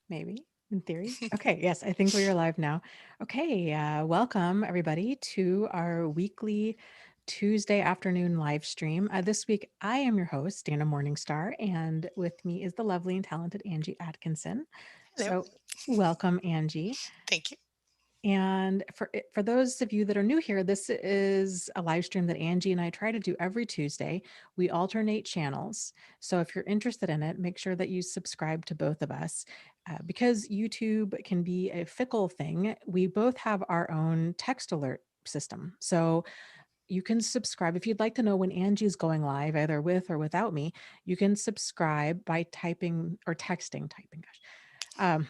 Maybe, in theory. Okay, yes, I think we are live now. Okay, welcome everybody to our weekly Tuesday afternoon live stream. This week, I am your host, Dana Morningstar, and with me is the lovely and talented Angie Atkinson. Hello. So, welcome, Angie. Thank you. And for those of you that are new here, this is a live stream that Angie and I try to do every Tuesday. We alternate channels. So if you're interested in it, make sure that you subscribe to both of us. Because YouTube can be a fickle thing, we both have our own text alert system. So you can subscribe if you'd like to know when Angie's going live, either with or without me. You can subscribe by typing or typing, gosh,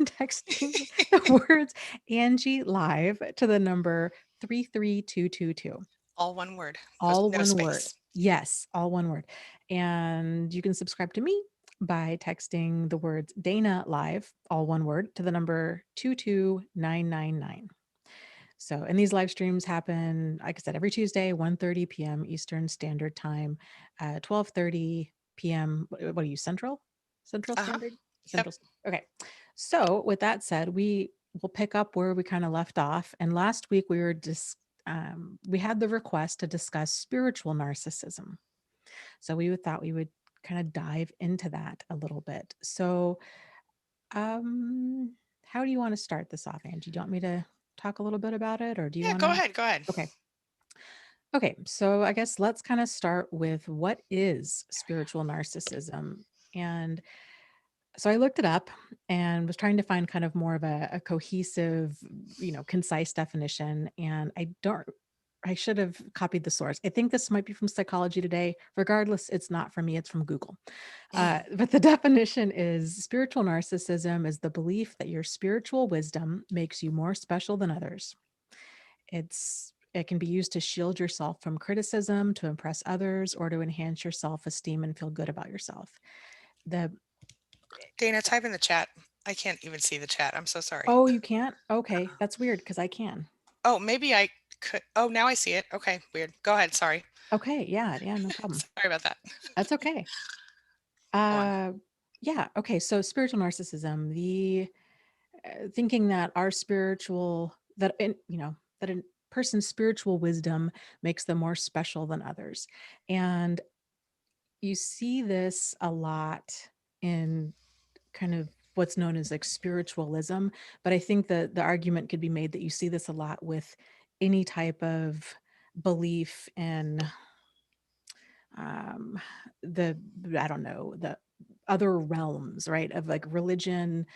texting the words Angie live to the number 33222. All one word. No, All no one word. space. Yes, all one word. And you can subscribe to me by texting the words Dana live, all one word, to the number 22999. So, and these live streams happen, like I said, every Tuesday, 1:30 p.m. Eastern Standard Time, 12:30 p.m. What are you, Central Uh-huh. Standard? Yep. Central. Okay. So, with that said, we will pick up where we kind of left off. And last week we were just we had the request to discuss spiritual narcissism. So we thought we would kind of dive into that a little bit. So, um, how do you want to start this off, Angie? Do you want me to talk a little bit about it, or do you Yeah, want go to? ahead. Go ahead. Okay. Okay. So I guess let's kind of start with what is spiritual narcissism. And so I looked it up and was trying to find kind of more of a cohesive, concise definition. And I should have copied the source. I think this might be from Psychology Today. Regardless, it's not from me, it's from Google. Mhm. But the definition is spiritual narcissism is the belief that your spiritual wisdom makes you more special than others. It can be used to shield yourself from criticism, to impress others, or to enhance your self-esteem and feel good about yourself. The Dana, type in the chat. I can't even see the chat. I'm so sorry. Oh, you can't? Okay, that's weird because I can. Oh, maybe I could. Oh, now I see it. Okay, weird. Go ahead. Sorry. Okay, yeah, yeah, no problem. Sorry about that. That's okay. Go on. Uh, yeah, okay. So spiritual narcissism, the thinking that our spiritual that in, that a person's spiritual wisdom makes them more special than others, and you see this a lot in kind of what's known as like spiritualism. But I think that the argument could be made that you see this a lot with any type of belief in um the I don't know, the other realms, right, of like religion,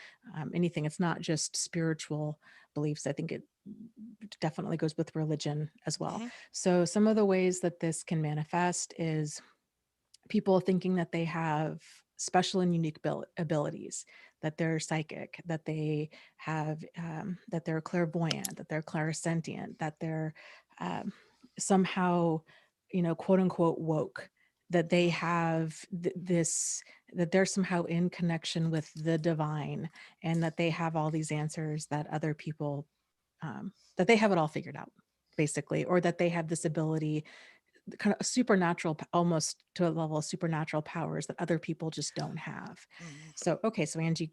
anything. It's not just spiritual beliefs. I think it definitely goes with religion as well. Hmm. So some of the ways that this can manifest is people thinking that they have special and unique abilities, that they're psychic, that they have that they're clairvoyant, that they're clairsentient, that they're um, somehow, quote unquote woke, that they have this, that they're somehow in connection with the divine, and that they have all these answers that other people, that they have it all figured out, basically, or that they have this ability, kind of a supernatural, almost to a level of supernatural powers that other people just don't have. Hmm. So, okay, so Angie,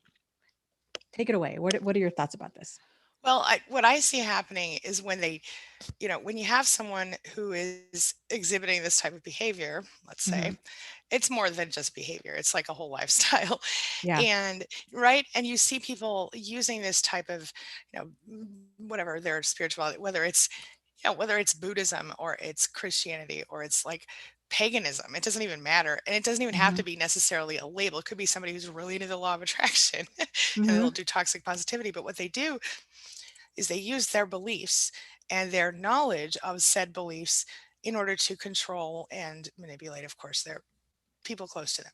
take it away. What are your thoughts about this? Well, what I see happening is when when you have someone who is exhibiting this type of behavior, let's say, Hmm. it's more than just behavior. It's like a whole lifestyle. Yeah. And right. And you see people using this type of, whatever their spirituality, whether it's Buddhism or it's Christianity or it's like paganism, it doesn't even matter. And it doesn't even have to Hmm. be necessarily a label. It could be somebody who's really into the law of attraction and they'll Hmm. do toxic positivity. But what they do is they use their beliefs and their knowledge of said beliefs in order to control and manipulate, of course, their people close to them.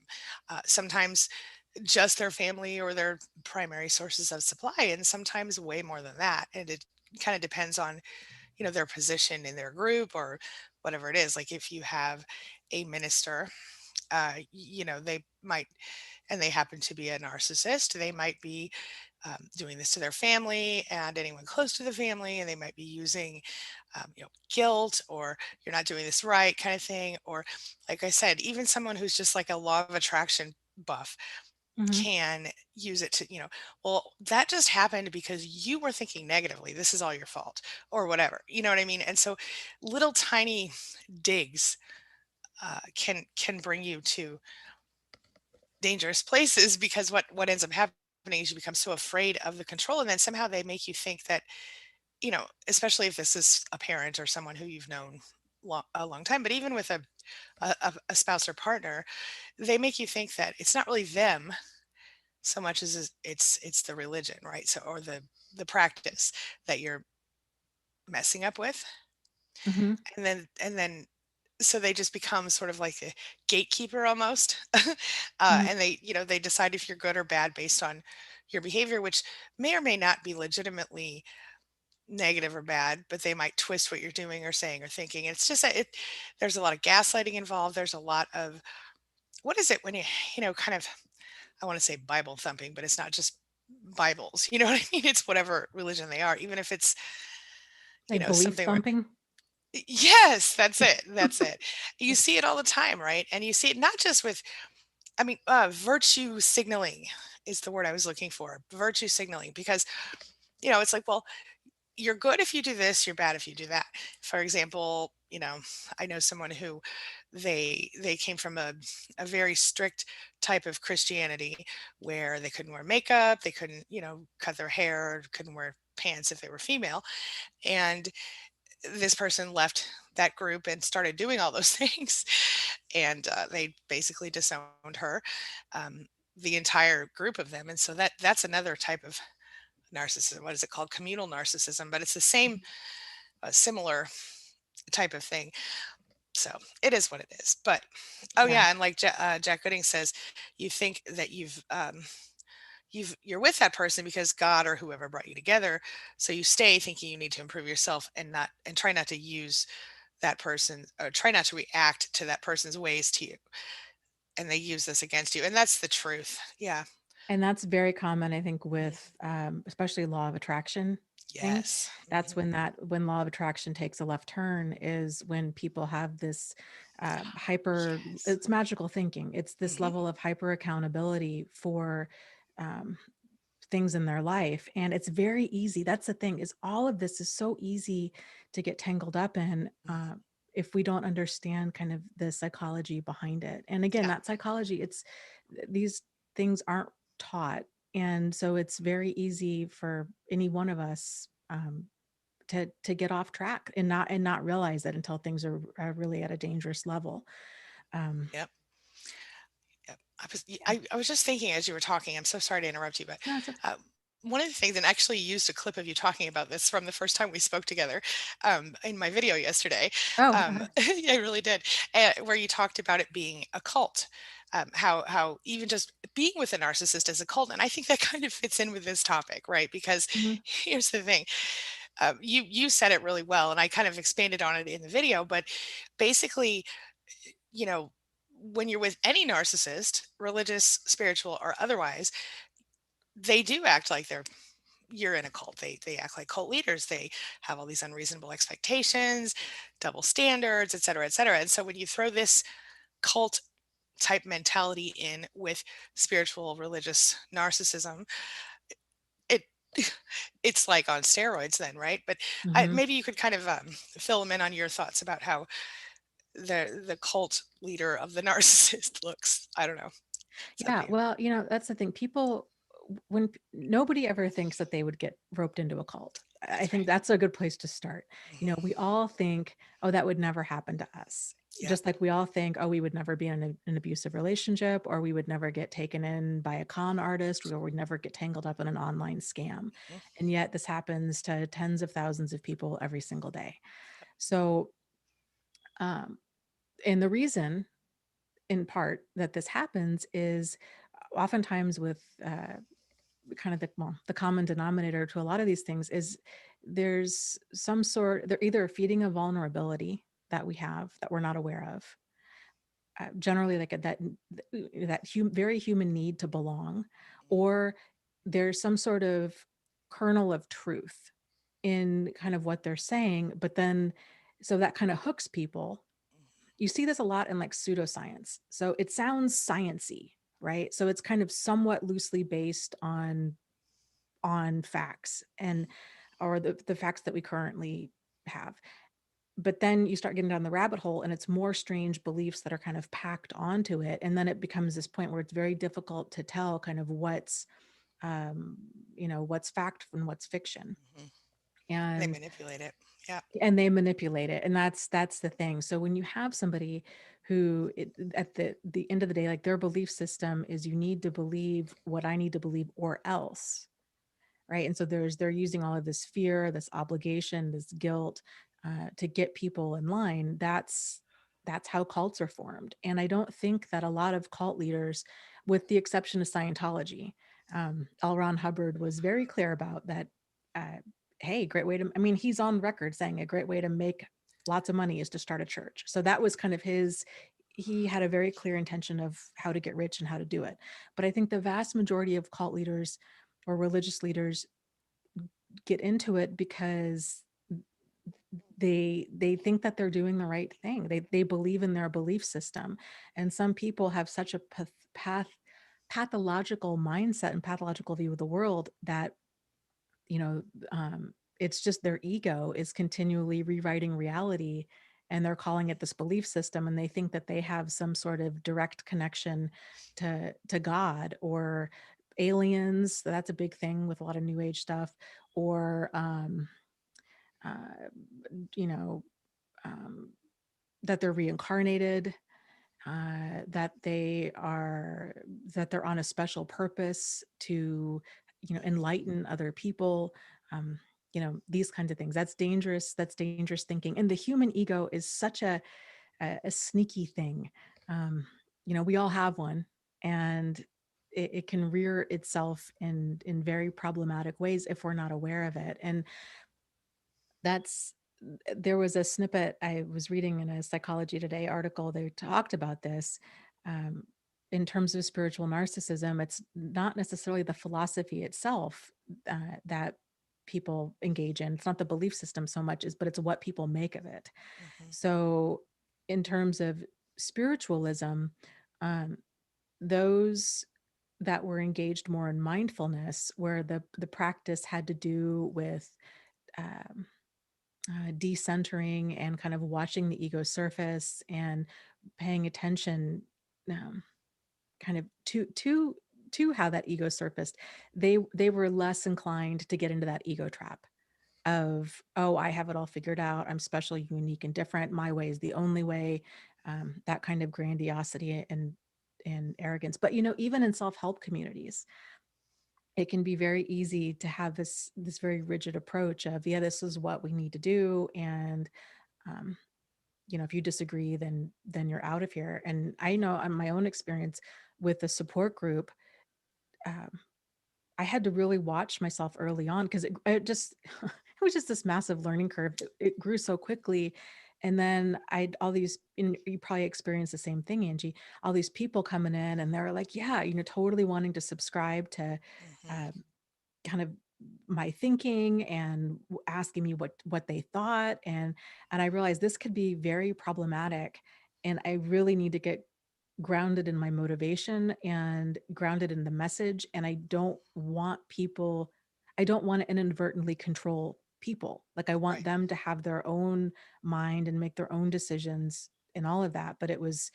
Sometimes just their family or their primary sources of supply, and sometimes way more than that. And it kind of depends on, their position in their group or whatever it is. Like if you have a minister, they might, and they happen to be a narcissist, they might be doing this to their family and anyone close to the family, and they might be using, guilt or you're not doing this right kind of thing. Or, like I said, even someone who's just like a law of attraction buff, Mhm. can use it to, well, that just happened because you were thinking negatively. This is all your fault, or whatever. You know what I mean? And so, little tiny digs can bring you to dangerous places, because what ends up happening is you become so afraid of the control, and then somehow they make you think that, especially if this is a parent or someone who you've known a long time, but even with a spouse or partner, they make you think that it's not really them so much as it's the religion, right? So, or the practice that you're messing up with, Mhm. and then so they just become sort of like a gatekeeper almost, Mhm. and they decide if you're good or bad based on your behavior, which may or may not be legitimately negative or bad, but they might twist what you're doing or saying or thinking. It's just that there's a lot of gaslighting involved. There's a lot of, what is it when kind of, I want to say Bible thumping, but it's not just Bibles. You know what I mean? It's whatever religion they are, even if it's, Like belief something where, thumping? yes, that's it. That's it. You see it all the time, right? And you see it not just with, I mean, virtue signaling is the word I was looking for. Virtue signaling, because, it's like, well, you're good if you do this, you're bad if you do that. For example, I know someone who they came from a very strict type of Christianity where they couldn't wear makeup, they couldn't, cut their hair, couldn't wear pants if they were female. And this person left that group and started doing all those things. And they basically disowned her, um, the entire group of them. And so that's another type of narcissism. What is it called? Communal narcissism, but it's the same, similar type of thing. So it is what it is. But oh Yeah. yeah, and like Jack Gooding says, you think that you're with that person because God or whoever brought you together. So you stay thinking you need to improve yourself, and try not to use that person, or try not to react to that person's ways to you. And they use this against you. And that's the truth. Yeah. And that's very common, I think, Mhm. with, especially law of attraction thing. Yes. That's when law of attraction takes a left turn is when people have this, hyper Yes. it's magical thinking. It's this Hmm. level of hyper accountability for, um, things in their life, and it's very easy. That's the thing, is all of this is so easy to get tangled up in, if we don't understand kind of the psychology behind it. And again, Yeah. that psychology, these things aren't taught, and so it's very easy for any one of us, to get off track and not realize it until things are really at a dangerous level. Um, Yep. Yep. yeah, I was just thinking as you were talking, I'm so sorry to interrupt you, but no, it's okay. one of the things, and actually used a clip of you talking about this from the first time we spoke together, in my video yesterday. Oh, Yeah, I really did, where you talked about it being a cult. How even just being with a narcissist is a cult, and I think that kind of fits in with this topic, right? Because mhm. here's the thing, you said it really well, and I kind of expanded on it in the video, but basically, you know, when you're with any narcissist, religious, spiritual, or otherwise, they do act like you're in a cult. They act like cult leaders. They have all these unreasonable expectations, double standards, et cetera, et cetera. And so when you throw this cult type mentality in with spiritual, religious narcissism, it it's like on steroids then, right? But Mhm. maybe you could kind of fill them in on your thoughts about how the cult leader of the narcissist looks. I don't know. It's up to Yeah, you. well, that's the thing. People, nobody ever thinks that they would get roped into a cult. I That's think right. that's a good place to start. We Hmm. all think, oh, that would never happen to us. Yep. Just like we all think, oh, we would never be in an abusive relationship, or we would never get taken in by a con artist, or we'd never get tangled up in an online scam. Mhm. And yet this happens to tens of thousands of people every single day. So, um, and the reason in part that this happens is oftentimes with, kind of the common denominator to a lot of these things is there's some sort, they're either feeding a vulnerability that we have that we're not aware of, generally like very human need to belong, or there's some sort of kernel of truth in kind of what they're saying, but then so that kind of hooks people. You see this a lot in like pseudoscience, so it sounds sciency, right? So it's kind of somewhat loosely based on facts and or the facts that we currently have. But then you start getting down the rabbit hole and it's more strange beliefs that are kind of packed onto it. And then it becomes this point where it's very difficult to tell kind of um, what's fact and what's fiction. Mhm. They And manipulate it. Yeah. they manipulate it. And that's the thing. So when you have somebody who at the end of the day, like their belief system is you need to believe what I need to believe or else, right? And so they're using all of this fear, this obligation, this guilt to get people in line. That's how cults are formed. And I don't think that a lot of cult leaders, with the exception of Scientology, L. Ron Hubbard was very clear about that. uh, hey, great way to, I mean, he's on record saying a great way to make lots of money is to start a church. So that was kind of his, he had a very clear intention of how to get rich and how to do it. But I think the vast majority of cult leaders or religious leaders get into it because they think that they're doing the right thing. They believe in their belief system. And some people have such a pathological mindset and pathological view of the world that, you know, it's just their ego is continually rewriting reality, and they're calling it this belief system, and they think that they have some sort of direct connection to God or aliens. That's a big thing with a lot of new age stuff. Or uh, you know um, that they're reincarnated, that they're on a special purpose to, enlighten other people. um, these kinds of things. That's dangerous thinking, and the human ego is such a sneaky thing. um, we all have one, and it can rear itself in very problematic ways if we're not aware of it. And that's there was a snippet I was reading in a Psychology Today article. They talked about this. um, in terms of spiritual narcissism, it's not necessarily the philosophy itself that people engage in. It's not the belief system so much as, but it's what people make of it. Mhm. So in terms of spiritualism, um, those that were engaged more in mindfulness, where the practice had to do with um, decentering and kind of watching the ego surface and paying attention, um, kind of to how that ego surfaced. They were less inclined to get into that ego trap of, oh, I have it all figured out, I'm special, unique, and different, my way is the only way. That kind of grandiosity and arrogance. But even in self-help communities, it can be very easy to have this very rigid approach of, yeah, this is what we need to do, and um, if you disagree, then you're out of here. And I know on my own experience with the support group, um, I had to really watch myself early on, because it just it was just this massive learning curve. It grew so quickly. And then I'd all these, and you probably experienced the same thing, Angie, all these people coming in and they're like, yeah, totally wanting to subscribe to Mhm. um, kind of my thinking and asking me what they thought. And I realized this could be very problematic, and I really need to get grounded in my motivation and grounded in the message. And I don't want to inadvertently control people. Like, I want Right. them to have their own mind and make their own decisions and all of that. But it was,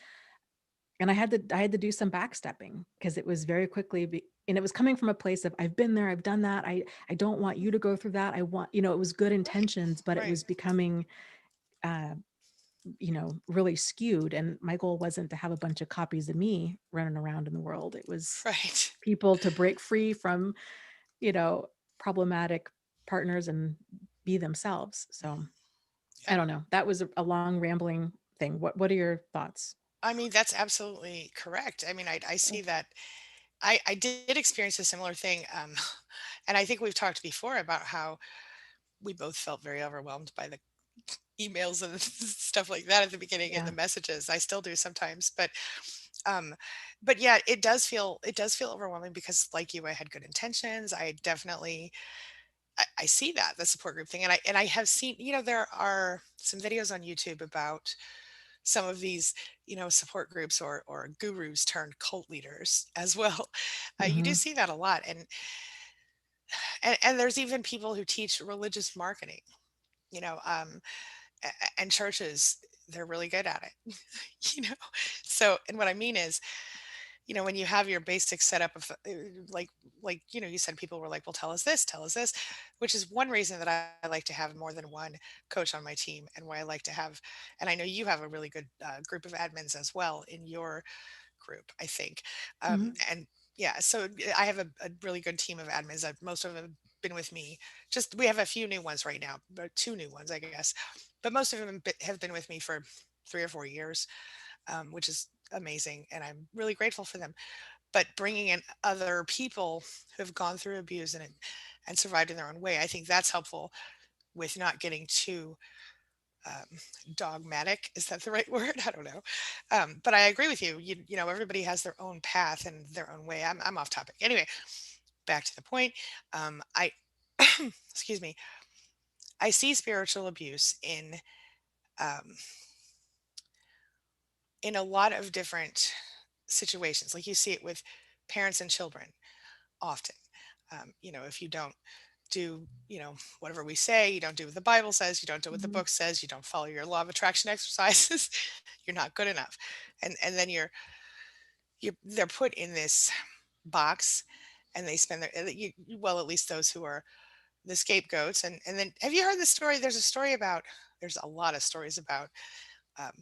and I had to do some backstepping, because it was very quickly and it was coming from a place of, I've been there, I've done that, I don't want you to go through that. I want, it was good Right. intentions, but it Right. was becoming uh really skewed. And my goal wasn't to have a bunch of copies of me running around in the world. It was Right. people to break free from, you know problematic partners and be themselves. So Yeah. I don't know, that was a long rambling thing. What are your thoughts? I mean, that's absolutely correct. I mean, I see that. I did experience a similar thing. And I think we've talked before about how we both felt very overwhelmed by the emails and stuff like that at the beginning and Yeah. the messages. I still do sometimes, um, but yeah, it does feel overwhelming because, like you, I had good intentions. I definitely I see that the support group thing, and I have seen, there are some videos on YouTube about some of these, support groups or gurus turned cult leaders as well. You do Mhm. see that a lot, and there's even people who teach religious marketing, you know, and churches, they're really good at it, you know. So, and what I mean is, when you have your basic setup of you said people were like, well, tell us this, which is one reason that I like to have more than one coach on my team, and why I like to have, and I know you have a really good group of admins as well in your group, I think. Mhm. And yeah, so I have a really good team of admins. Most of them have been with me. Just we have a few new ones right now, but two new ones, I guess. But most of them have been with me for 3 or 4 years, which is amazing, and I'm really grateful for them. But bringing in other people who have gone through abuse and survived in their own way, I think that's helpful with not getting too um, dogmatic. Is that the right word? I don't know. But I agree with you. Everybody has their own path and their own way. I'm off topic. Anyway, back to the point. I, excuse me, I see spiritual abuse um, in a lot of different situations. Like you see it with parents and children often. If you don't do, whatever we say, you don't do what the Bible says, you don't do what the Mhm. book says, you don't follow your law of attraction exercises, you're not good enough. And then they're put in this box, and they spend well, at least those who are the scapegoats. And then, have you heard the story? There's a lot of stories about, um,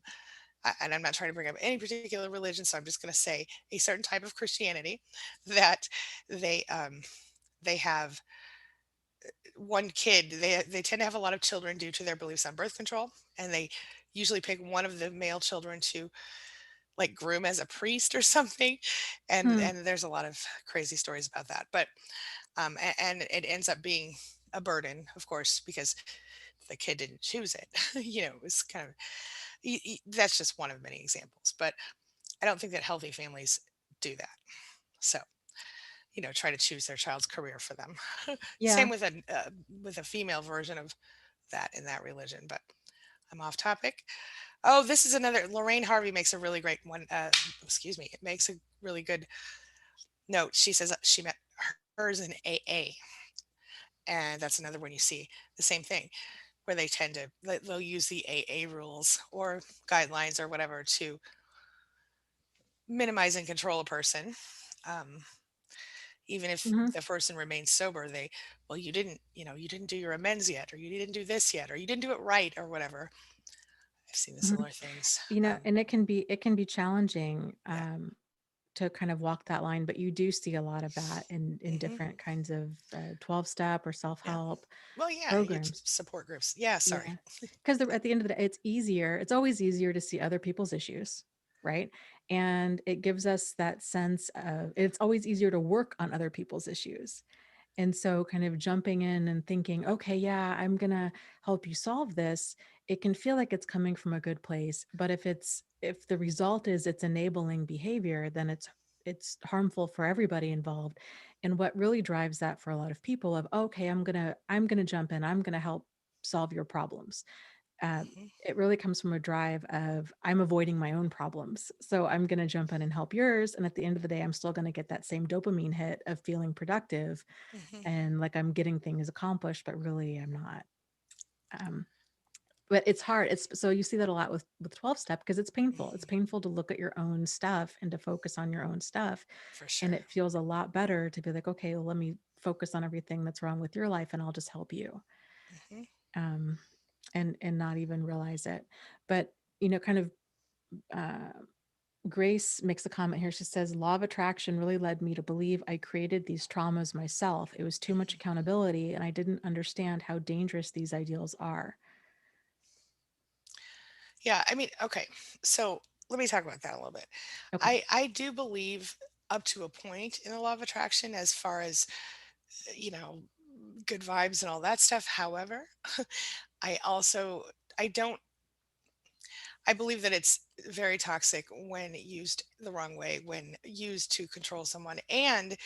and I'm not trying to bring up any particular religion, so I'm just going to say a certain type of Christianity that they, they have one kid. They tend to have a lot of children due to their beliefs on birth control, and they usually pick one of the male children to like groom as a priest or something. and Hmm. and there's a lot of crazy stories about that. But and it ends up being a burden, of course, because the kid didn't choose it. It was kind of, that's just one of many examples. But I don't think that healthy families do that. So, try to choose their child's career for them. Same Yeah. with a female version of that in that religion. But I'm off topic. Oh, this is another. Lorraine Harvey makes a really great one. Excuse me. It makes a really good note. She says she met hers in AA, and that's another one you see the same thing, where they tend to they'll use the AA rules or guidelines or whatever to minimize and control a person. Um, Even if Mhm. the person remains sober, well, you didn't do your amends yet, or you didn't do this yet, or you didn't do it right, or whatever. I've seen the Mhm. similar things. And it can be challenging, Yeah. to kind of walk that line, but you do see a lot of that in Hmm. different kinds of 12-step or Yeah. self-help Well, yeah, programs. support groups. Yeah, sorry. Yeah, because at the end of the day, it's always easier to see other people's issues, right? And it gives us that sense of it's always easier to work on other people's issues. And so kind of jumping in and thinking, okay, yeah, I'm going to help you solve this. It can feel like it's coming from a good place, but if the result is it's enabling behavior, then it's harmful for everybody involved. And what really drives that for a lot of people of, okay, I'm going to jump in, I'm going to help solve your problems. uh, Hmm. it really comes from a drive of I'm avoiding my own problems. So I'm going to jump in and help yours. And at the end of the day, I'm still going to get that same dopamine hit of feeling productive Hmm. and like I'm getting things accomplished, but really I'm not. Um, but it's hard. It's so you see that a lot with 12 step because it's painful. It's Hmm. painful to look at your own stuff and to focus on your own stuff. For And sure. it feels a lot better to be like, okay, well, let me focus on everything that's wrong with your life and I'll just help you. Hmm. Um, and not even realize it. But kind of uh, Grace makes a comment here. She says, law of attraction really led me to believe I created these traumas myself. It was too much accountability, and I didn't understand how dangerous these ideals are. Yeah, I mean, okay. So let me talk about that a little bit. Okay. I do believe up to a point in the law of attraction, as far as you know good vibes and all that stuff. However, I also I don't I believe that it's very toxic when used the wrong way, when used to control someone, and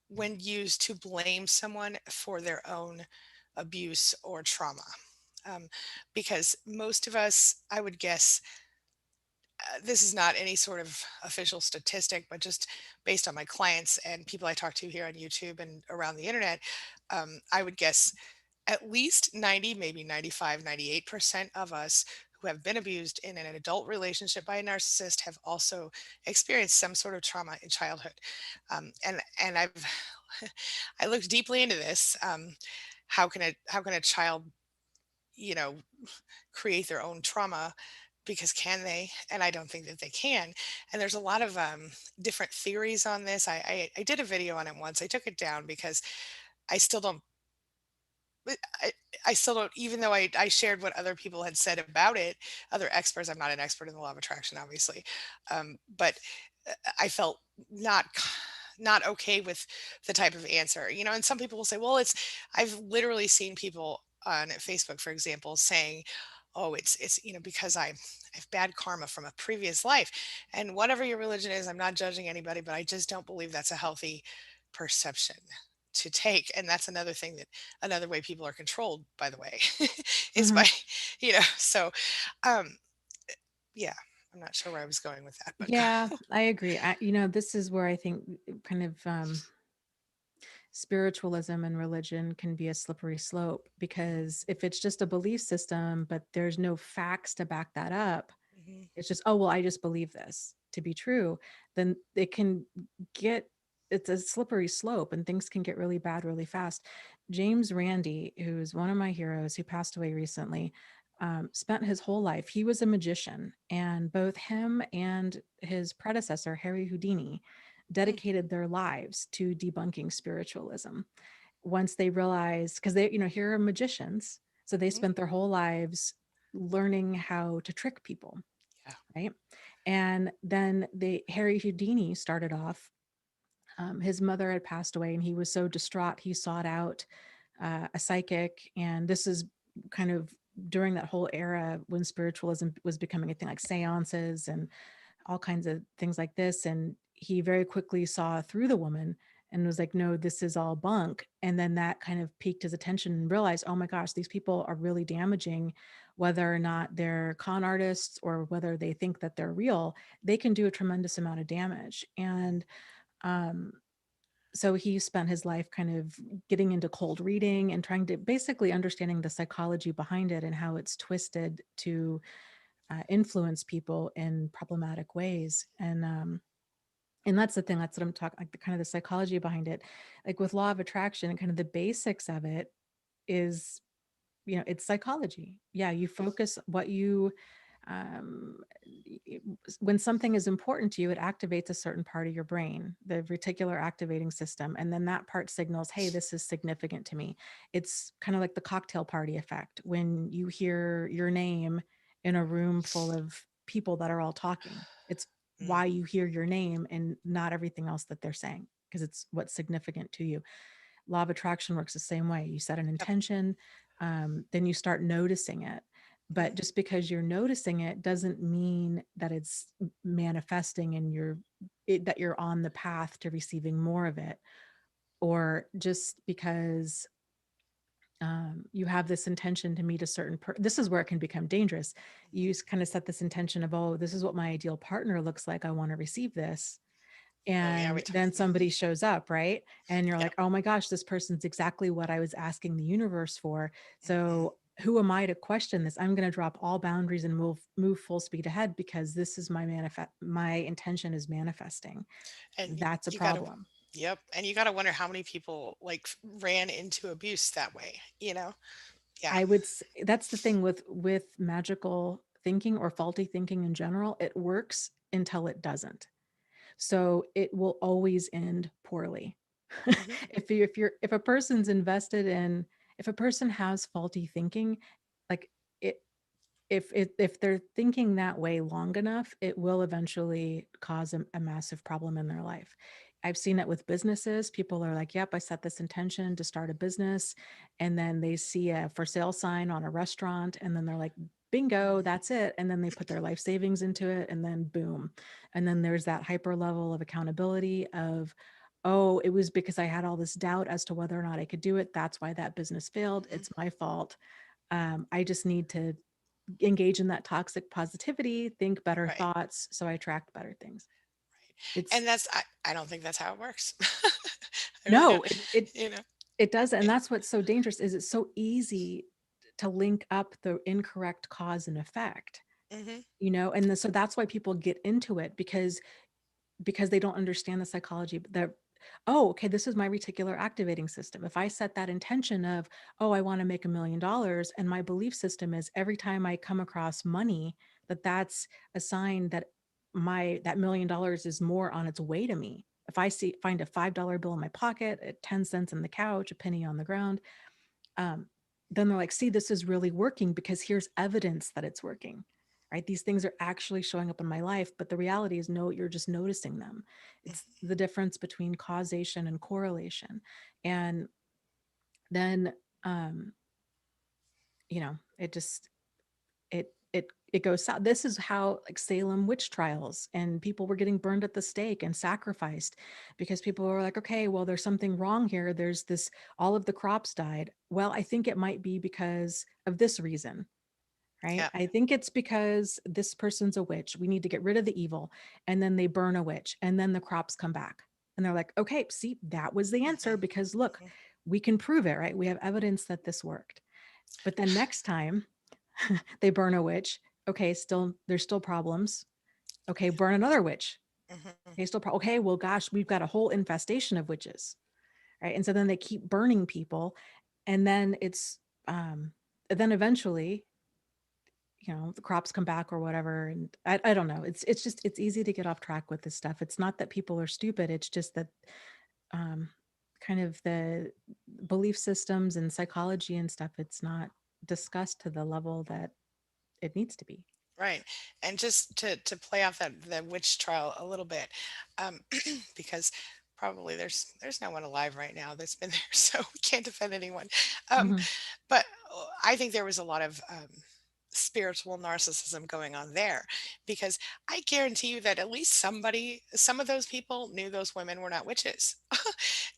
when used to blame someone for their own abuse or trauma. Um, because most of us, I would guess, this is not any sort of official statistic, but just based on my clients and people I talk to here on YouTube and around the internet, I would guess at least 90, maybe 95, 98% of us who have been abused in an adult relationship by a narcissist have also experienced some sort of trauma in childhood. And I've I looked deeply into this. How can a child, you know, create their own trauma? Because can they? And I don't think that they can. And there's a lot of different theories on this. I did a video on it once. I took it down because I still don't but I still don't, even though I shared what other people had said about it, other experts. I'm not an expert in the law of attraction, obviously, but I felt not not okay with the type of answer, you know. And some people will say, "Well, it's." I've literally seen people on Facebook, for example, saying, "Oh, it's because I have bad karma from a previous life," and whatever your religion is, I'm not judging anybody, but I just don't believe that's a healthy perception to take. And that's another thing that another way people are controlled, by the way, is by, Mhm. so, um, yeah, I'm not sure where I was going with that, but Yeah, I agree. This is where I think kind of spiritualism and religion can be a slippery slope, because if it's just a belief system, but there's no facts to back that up, Mhm. it's just, oh, well, I just believe this to be true, then it can get, it's a slippery slope and things can get really bad really fast. James Randi, who's one of my heroes, who passed away recently, spent his whole life, he was a magician, and both him and his predecessor, Harry Houdini, Mm, dedicated their lives to debunking spiritualism. Once they realized, because they, here are magicians, so they mhm, spent their whole lives learning how to trick people, yeah, right? And then Harry Houdini started off. His mother had passed away, and he was so distraught. He sought out a psychic, and this is kind of during that whole era when spiritualism was becoming a thing, like seances and all kinds of things like this. And he very quickly saw through the woman and was like, no, this is all bunk. And then that kind of piqued his attention and realized, oh my gosh, these people are really damaging, whether or not they're con artists or whether they think that they're real, they can do a tremendous amount of damage. And um, so he spent his life kind of getting into cold reading and trying to basically understanding the psychology behind it and how it's twisted to influence people in problematic ways. And that's the thing. That's what I'm talking, like the kind of the psychology behind it. Like with law of attraction and kind of the basics of it is, it's psychology. Yeah, you focus what you um when something is important to you, it activates a certain part of your brain, the reticular activating system, and then that part signals, hey, this is significant to me. It's kind of like the cocktail party effect when you hear your name in a room full of people that are all talking. It's mm, why you hear your name and not everything else that they're saying, because it's what's significant to you. Law of attraction works the same way. You set an yep, intention, then you start noticing it. mhm, But just because you're noticing it doesn't mean that it's manifesting and that you're on the path to receiving more of it. Or just because you have this intention to meet a this is where it can become dangerous. mhm. You kind of set this intention of, oh, this is what my ideal partner looks like, I want to receive this. Oh yeah, we And talked. then somebody shows up, right? And you're Yep. like, oh my gosh, this person's exactly what I was asking the universe for. Mhm. So who am I to question this? I'm going to drop all boundaries and move full speed ahead, because this is my intention is manifesting. And That's a you gotta, problem. yep, and you gotta wonder how many people like ran into abuse that way, you know? Yeah. That's the thing with magical thinking or faulty thinking in general. It works until it doesn't. So it will always end poorly. Mhm. If a person's invested in, if a person has faulty thinking, like it if they're thinking that way long enough, it will eventually cause a massive problem in their life. I've seen it with businesses. People are like, yep, I set this intention to start a business. And then they see a for sale sign on a restaurant. And then they're like, bingo, that's it. And then they put their life savings into it. And then boom. And then there's that hyper level of accountability of, oh, it was because I had all this doubt as to whether or not I could do it. That's why that business failed. Mhm. It's my fault. I just need to engage in that toxic positivity, think better Right. thoughts, so I attract better things. It's And I don't think that's how it works. I really no, don't, it it you know? it does, and Yeah. that's what's so dangerous is it's so easy to link up the incorrect cause and effect, Mhm. and so that's why people get into it because they don't understand the psychology. But they're, oh, okay, this is my reticular activating system. If I set that intention of, oh, I want to make $1 million, and my belief system is every time I come across money, that's a sign that that $1 million is more on its way to me. If I find a $5 bill in my pocket, at 10 cents on the couch, a penny on the ground, um, then they're like, see, this is really working because here's evidence that it's working, right? These things are actually showing up in my life. But the reality is, no, you're just noticing them. It's Mhm. the difference between causation and correlation. And then, um, it just, it goes south. This is how, like, Salem witch trials, and people were getting burned at the stake and sacrificed because people were like, okay, well, there's something wrong here. There's this, all of the crops died. Well, I think it might be because of this reason, right? Yeah. I think it's because this person's a witch. We need to get rid of the evil. And then they burn a witch, and then the crops come back. And they're like, okay, see, that was the answer Mhm. because look, Mhm. we can prove it, right? We have evidence that this worked. But then next time they burn a witch, okay, still, there's still problems. Okay, burn another witch. Mhm. Okay, still okay, well, gosh, we've got a whole infestation of witches, right? And so then they keep burning people, and then then eventually, the crops come back or whatever. And I don't know. It's just, it's easy to get off track with this stuff. It's not that people are stupid. It's just that um, kind of the belief systems and psychology and stuff, it's not discussed to the level that it needs to be. Right. And just to play off that witch trial a little bit, um, because probably there's no one alive right now that's been there, so we can't defend anyone. Um, Mhm, but I think there was a lot of spiritual narcissism going on there, because I guarantee you that at least some of those people knew those women were not witches,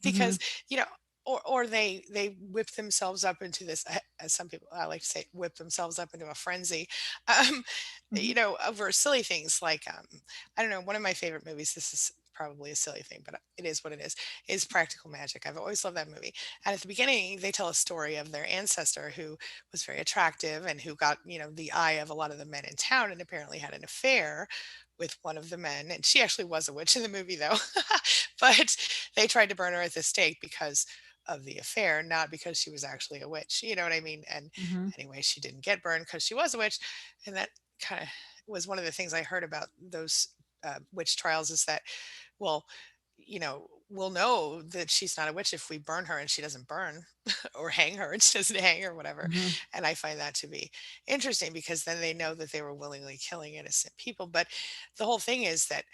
mhm, because you know. Or they whip themselves up into this, as some people I like to say, whip themselves up into a frenzy, um, mhm, over silly things like, I don't know, one of my favorite movies, this is probably a silly thing, but it is what it is Practical Magic. I've always loved that movie. And at the beginning, they tell a story of their ancestor who was very attractive and who got, the eye of a lot of the men in town, and apparently had an affair with one of the men. And she actually was a witch in the movie, though. But they tried to burn her at the stake because of the affair, not because she was actually a witch. You know what I mean? And mhm, anyway, she didn't get burned because she was a witch. And that kind of was one of the things I heard about those witch trials, is that, well, we'll know that she's not a witch if we burn her and she doesn't burn, or hang her and she doesn't hang, or whatever. mhm, And I find that to be interesting, because then they know that they were willingly killing innocent people. But the whole thing is that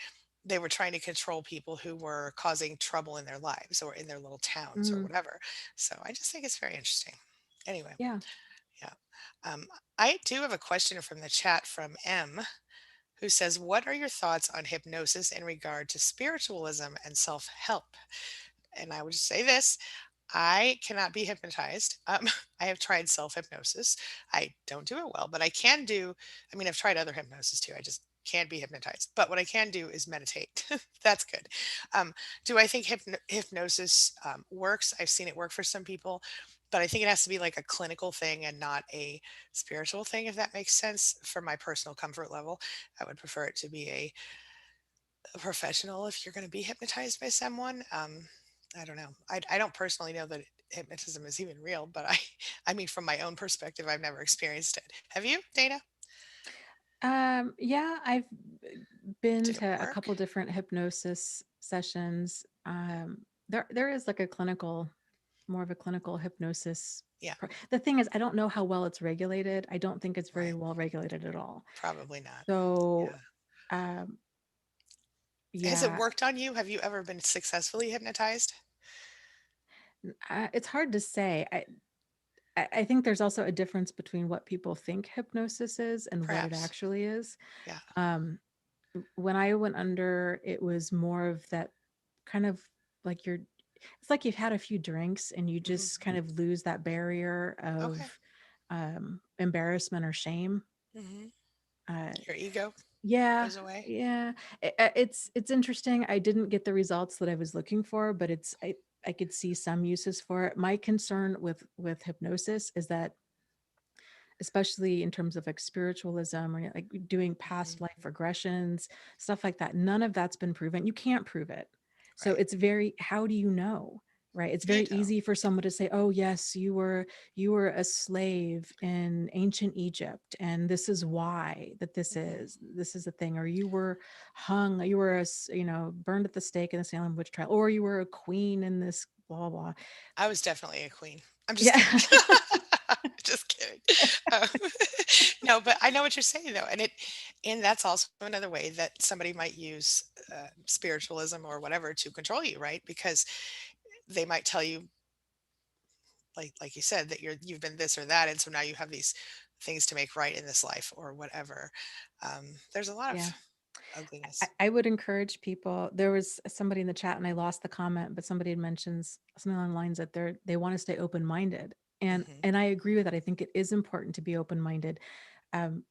they were trying to control people who were causing trouble in their lives or in their little towns or mhm. whatever. So I just think it's very interesting. Anyway, Yeah. yeah. Um, I do have a question from the chat from M, who says, what are your thoughts on hypnosis in regard to spiritualism and self help? And I would just say this: I cannot be hypnotized. I have tried self hypnosis. I don't do it well, but I can do, I mean, I've tried other hypnosis too. I just can't be hypnotized. But what I can do is meditate. That's good. Um, do I think hypnosis works? I've seen it work for some people, but I think it has to be like a clinical thing and not a spiritual thing, if that makes sense. For my personal comfort level, I would prefer it to be a professional if you're going to be hypnotized by someone. I don't know. I don't personally know that hypnotism is even real, but I mean, from my own perspective, I've never experienced it. Have you, Dana? Yeah, I've been Did it to a work? couple different hypnosis sessions. There is like a clinical, more of a clinical hypnosis. Yeah, The thing is, I don't know how well it's regulated. I don't think it's very right. well regulated at all. Probably not. So, Yeah. um, Has it yeah, worked on you? Have you ever been successfully hypnotized? it's hard to say. I think there's also a difference between what people think hypnosis is and what it Perhaps. actually is. Yeah. Um, when I went under, it was more of that kind of like it's like you've had a few drinks and you Hmm. just kind of lose that barrier Okay. of embarrassment or shame. Hmm. Uh, Your ego yeah, goes away. yeah. It's interesting. I didn't get the results that I was looking for, but I could see some uses for it. My concern with hypnosis is that, especially in terms of like spiritualism or like doing past Hmm. life regressions, stuff like that, none of that's been proven. You can't prove it. So Right. it's very, how do you know? Right? It's You very know. easy for someone to say, "Oh, yes, you were a slave in ancient Egypt, and this is why that Hmm. this is the thing," or "You were hung, you were burned at the stake in the Salem witch trial, or you were a queen in this blah blah blah." I was definitely a queen. I'm just Yeah. kidding. Just kidding. Um, no, but I know what you're saying though, and that's also another way that somebody might use spiritualism or whatever to control you, right? Because they might tell you, like you said, that you've been this or that, and so now you have these things to make right in this life or whatever. There's a lot of Yeah. I ugliness. I would encourage people. There was somebody in the chat, and I lost the comment, but somebody had mentioned something along the lines that they want to stay open minded, and Hmm. and I agree with that. I think it is important to be open minded. Um,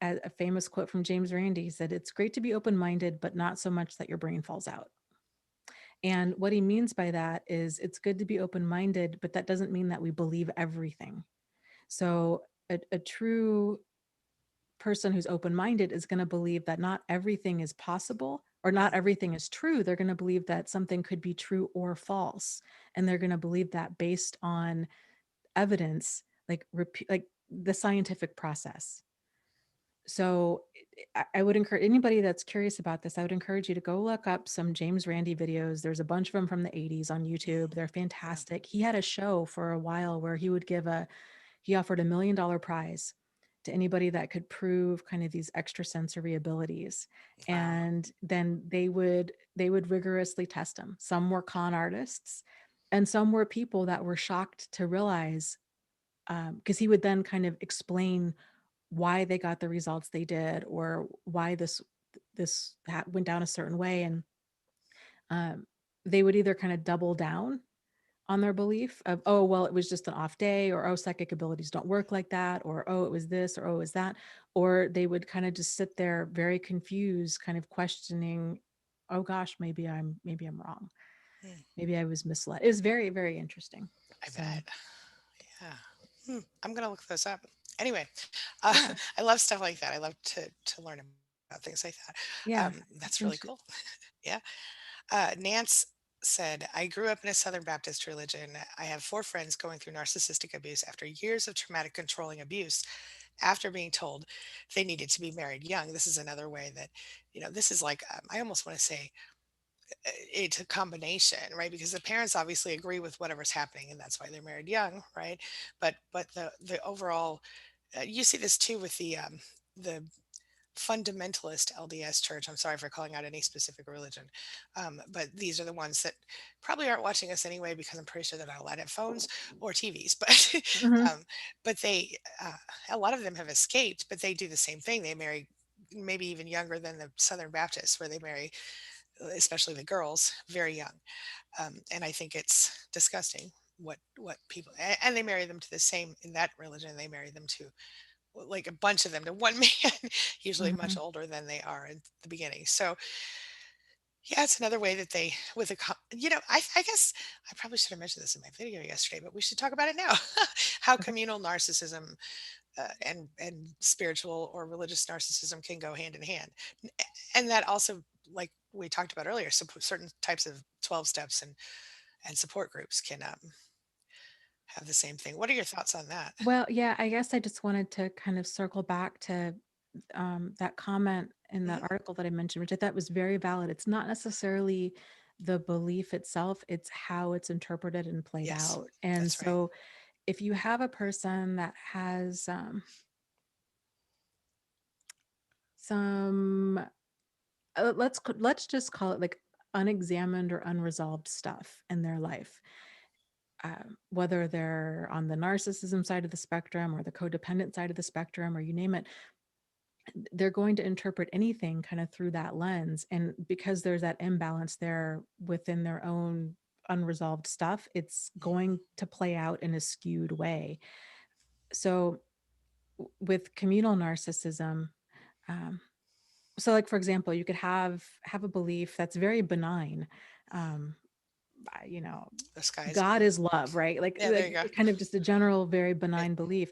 a famous quote from James Randi said, "It's great to be open minded, but not so much that your brain falls out." And what he means by that is, it's good to be open minded, but that doesn't mean that we believe everything. So a true person who's open-minded is going to believe that not everything is possible or not Hmm. everything is true. They're going to believe that something could be true or false, and they're going to believe that based on evidence, like the scientific process. So I would encourage anybody that's curious about this, I would encourage you to go look up some James Randi videos. There's a bunch of them from the 80s on YouTube. Hmm. They're Yeah. fantastic. He had a show for a while where he offered $1 million prize to anybody that could prove kind of these extrasensory abilities. Wow. And then they would rigorously test them. Some were con artists, and some were people that were shocked to realize, because he would then kind of explain why they got the results they did, or why this went down a certain way. And um, they would either kind of double down on their belief of, "Oh, well, it was just an off day," or, "Oh, psychic abilities don't work like that," or, "Oh, it was this," or, "Oh, it was that." Or they would kind of just sit there very confused, kind of questioning, "Oh gosh, maybe I'm wrong. Hmm. Maybe I was misled." It was very, very interesting. I So bet. Yeah. I'm gonna look those up. Anyway, yeah, I love stuff like that. I love to learn about things like that. yeah. That's And really cool. Yeah. Nance said, I grew up in a Southern Baptist religion. I have four friends going through narcissistic abuse after years of traumatic controlling abuse. After being told they needed to be married young, this is another way that, this is like, I almost want to say it's a combination, right? Because the parents obviously agree with whatever's happening, and that's why they're married young, right? But the overall, you see this too with the fundamentalist LDS church. I'm sorry for calling out any specific religion, but these are the ones that probably aren't watching us anyway because I'm pretty sure they're not allowed to have phones or TVs. But Mhm. um, but a lot of them have escaped, but they do the same thing. They marry maybe even younger than the Southern Baptists, where they marry, especially the girls, very young. And I think it's disgusting what people and they marry them to the same in that religion. They marry them to like a bunch of them to one man, usually much Mhm. older than they are in the beginning. So yeah, it's another way that they with I guess I probably should have mentioned this in my video yesterday, but we should talk about it now. How Okay. communal narcissism and spiritual or religious narcissism can go hand in hand, and that also, like we talked about earlier, certain types of 12 steps and support groups can have the same thing. What are your thoughts on that? Well, yeah, I guess I just wanted to kind of circle back to that comment in that Hmm. article that I mentioned, which I thought was very valid. It's not necessarily the belief itself, it's how it's interpreted and played Yes, out. And that's right. so if you have a person that has some, let's just call it like unexamined or unresolved stuff in their life, whether they're on the narcissism side of the spectrum or the codependent side of the spectrum, or you name it, they're going to interpret anything kind of through that lens. And because there's that imbalance there within their own unresolved stuff, it's Mhm. going to play out in a skewed way. So with communal narcissism, um, so like for example, you could have a belief that's very benign. um, you know, The sky is God blue. is love, right? Yeah, there you go. Kind of just a general, very Right. benign belief.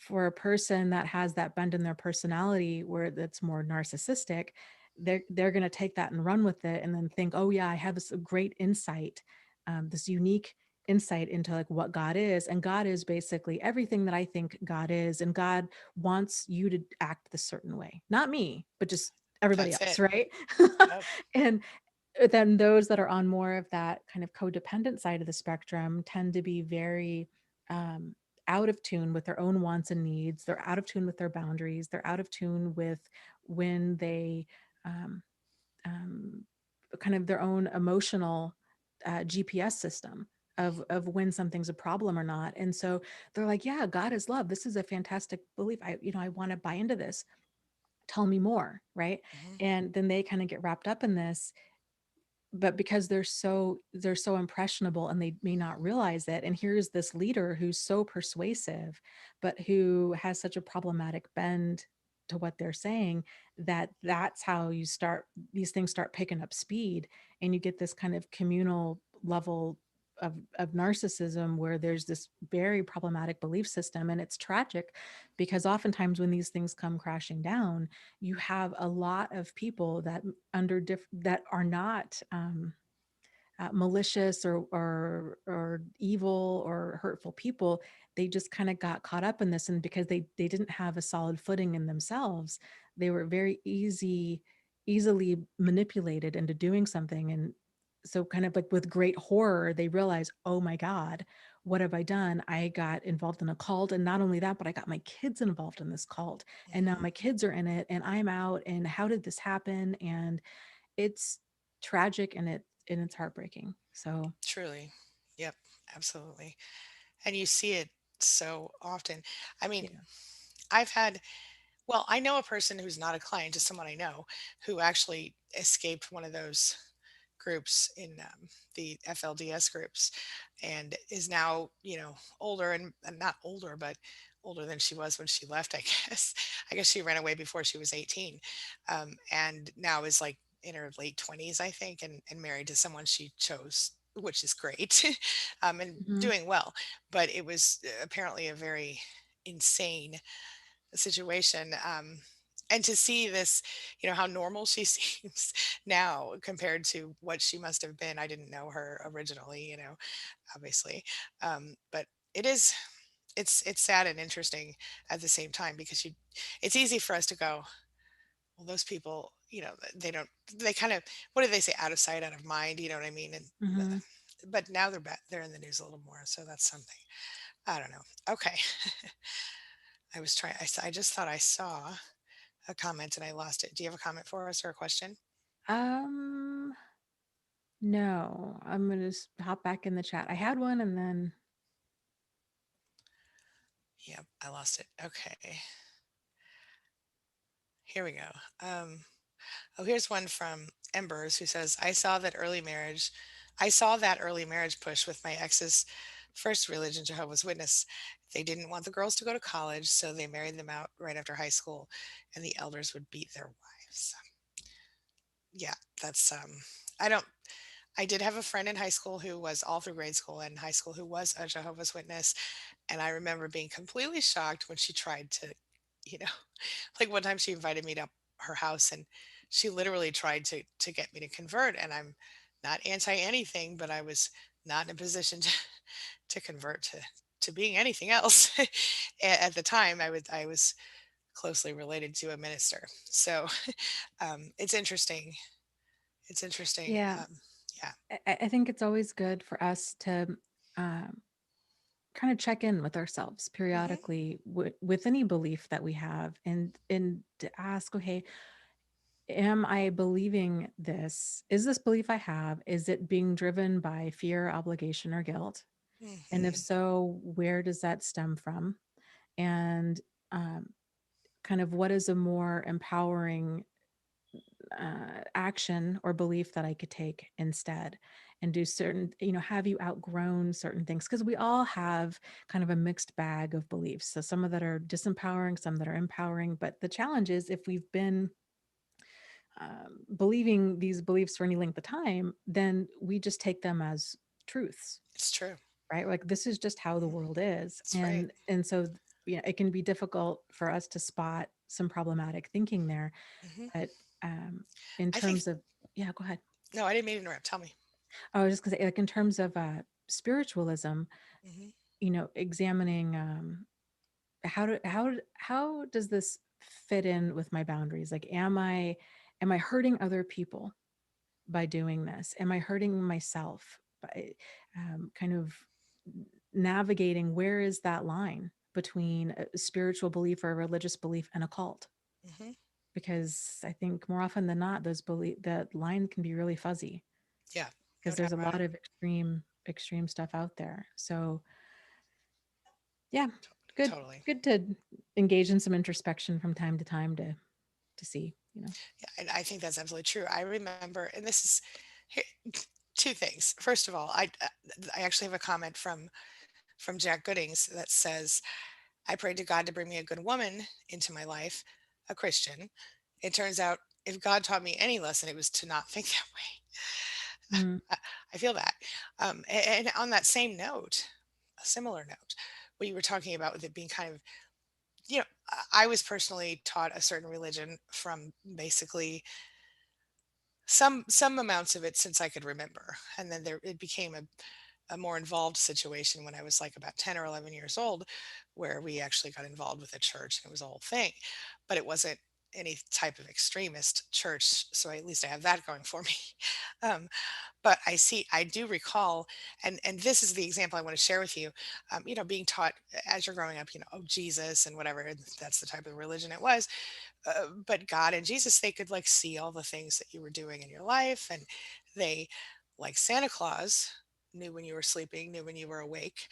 For a person that has that bend in their personality where that's more narcissistic, they're going to take that and run with it and then think, oh yeah, I have this great insight, this unique insight into like what God is. And God is basically everything that I think God is. And God wants you to act this certain way. Not me, but just everybody That's else, it. right? Yep. And then those that are on more of that kind of codependent side of the spectrum tend to be very um, out of tune with their own wants and needs. They're out of tune with their boundaries. They're out of tune with when they um, um, kind of their own emotional GPS system of when something's a problem or not. And so they're like, yeah, God is love. This is a fantastic belief. I want to buy into this. Tell me more, right? Hmm. And then they kind of get wrapped up in this, but because they're so impressionable and they may not realize it, and here's this leader who's so persuasive but who has such a problematic bend to what they're saying, that's how you start these things start picking up speed, and you get this kind of communal level of narcissism where there's this very problematic belief system. And it's tragic because oftentimes when these things come crashing down, you have a lot of people that that are not malicious or evil or hurtful people. They just kind of got caught up in this, and because they didn't have a solid footing in themselves, they were very easily manipulated into doing something. And so kind of like with great horror, they realize, oh my God, what have I done? I got involved in a cult. And not only that, but I got my kids involved in this cult. And now Hmm. my kids are in it and I'm out. And how did this happen? And it's tragic, and it's heartbreaking. So Truly. Yep. Absolutely. And you see it so often. I mean, yeah. I've had, well, I know a person who's not a client, just someone I know, who actually escaped one of those groups in the FLDS groups and is now, older and not older, but older than she was when she left, I guess. I guess she ran away before she was 18, and now is like in her late 20s, I think, and married to someone she chose, which is great, and Mhm. doing well. But it was apparently a very insane situation. And to see this, how normal she seems now compared to what she must have been. I didn't know her originally, obviously. But it is, it's sad and interesting at the same time because it's easy for us to go, well, those people, they don't, they kind of, what do they say? Out of sight, out of mind. You know what I mean? And, Mhm. but now they're back, they're in the news a little more. So that's something. I don't know. Okay. I just thought I saw a comment and I lost it. Do you have a comment for us or a question? Um, no, I'm gonna just hop back in the chat. I had one and then Yep, I lost it. Okay, here we go. Oh, here's one from Embers who says, I saw that early marriage push with my ex's first religion, Jehovah's Witness. They didn't want the girls to go to college, so they married them out right after high school, and the elders would beat their wives. Yeah, that's, I don't, I did have a friend in high school who was all through grade school and high school who was a Jehovah's Witness. And I remember being completely shocked when she tried to, you know, like one time she invited me to her house and she literally tried to get me to convert. And I'm not anti anything, but I was not in a position to convert to being anything else. At the time I was closely related to a minister. So it's interesting. It's interesting. yeah, Yeah. I think it's always good for us to um, kind of check in with ourselves Hmm. periodically with any belief that we have, and to ask, okay, am I believing this? Is this belief I have, is it being driven by fear, obligation, or guilt? And if Hmm. so, where does that stem from? And um, kind of what is a more empowering action or belief that I could take instead and do certain, have you outgrown certain things? Because we all have kind of a mixed bag of beliefs. So some of that are disempowering, some that are empowering. But the challenge is if we've been believing these beliefs for any length of time, then we just take them as truths, It's true. right? Like this is just how the Mhm. world is. That's right. And so it can be difficult for us to spot some problematic thinking there. Hmm. But um, in I think, terms of, yeah, go ahead. no, I didn't mean to interrupt. Tell me. I was just gonna say, like in terms of spiritualism, Hmm. examining how does this fit in with my boundaries? Like, am I hurting other people by doing this? Am I hurting myself by kind of navigating where is that line between a spiritual belief or a religious belief and a cult? Hmm. Because I think more often than not, that line can be really fuzzy Yeah, no because doubt there's a about lot it. of extreme stuff out there. So yeah, good Totally. good to engage in some introspection from time to time to see. Yeah, and I think that's absolutely true. I remember, and this is here, two things. First of all, I actually have a comment from Jack Goodings that says, "I prayed to God to bring me a good woman into my life, a Christian. It turns out if God taught me any lesson, it was to not think that way." Mm, I, I feel that. And on that same note, a similar note, what you were talking about with it being kind of, I was personally taught a certain religion from basically some amounts of it since I could remember, and then it became a more involved situation when I was like about 10 or 11 years old, where we actually got involved with a church and it was a whole thing. But it wasn't any type of extremist church, so at least I have that going for me. Um, but I do recall, and this is the example I want to share with you. Being taught as you're growing up, oh, Jesus and whatever, and that's the type of religion it was. But God and Jesus, they could like see all the things that you were doing in your life, and they, like Santa Claus, knew when you were sleeping, knew when you were awake,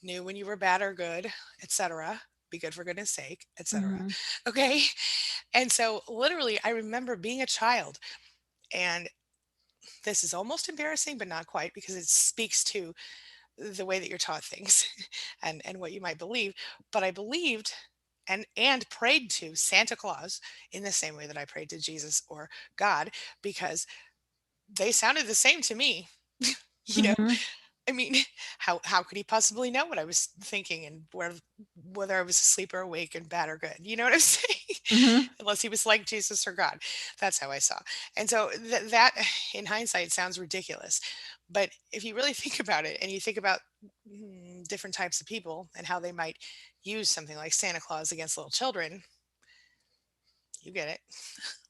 knew when you were bad or good, etc. Be good for goodness sake, etc. mhm, Okay, and so literally, I remember being a child, and this is almost embarrassing, but not quite, because it speaks to the way that you're taught things and what you might believe. But I believed and prayed to Santa Claus in the same way that I prayed to Jesus or God, because they sounded the same to me. you know mhm, I mean, how could he possibly know what I was thinking and whether I was asleep or awake and bad or good? You know what I'm saying? mhm. Unless he was like Jesus or God. That's how I saw. And so that in hindsight sounds ridiculous. But if you really think about it and you think about different types of people and how they might use something like Santa Claus against little children, you get it,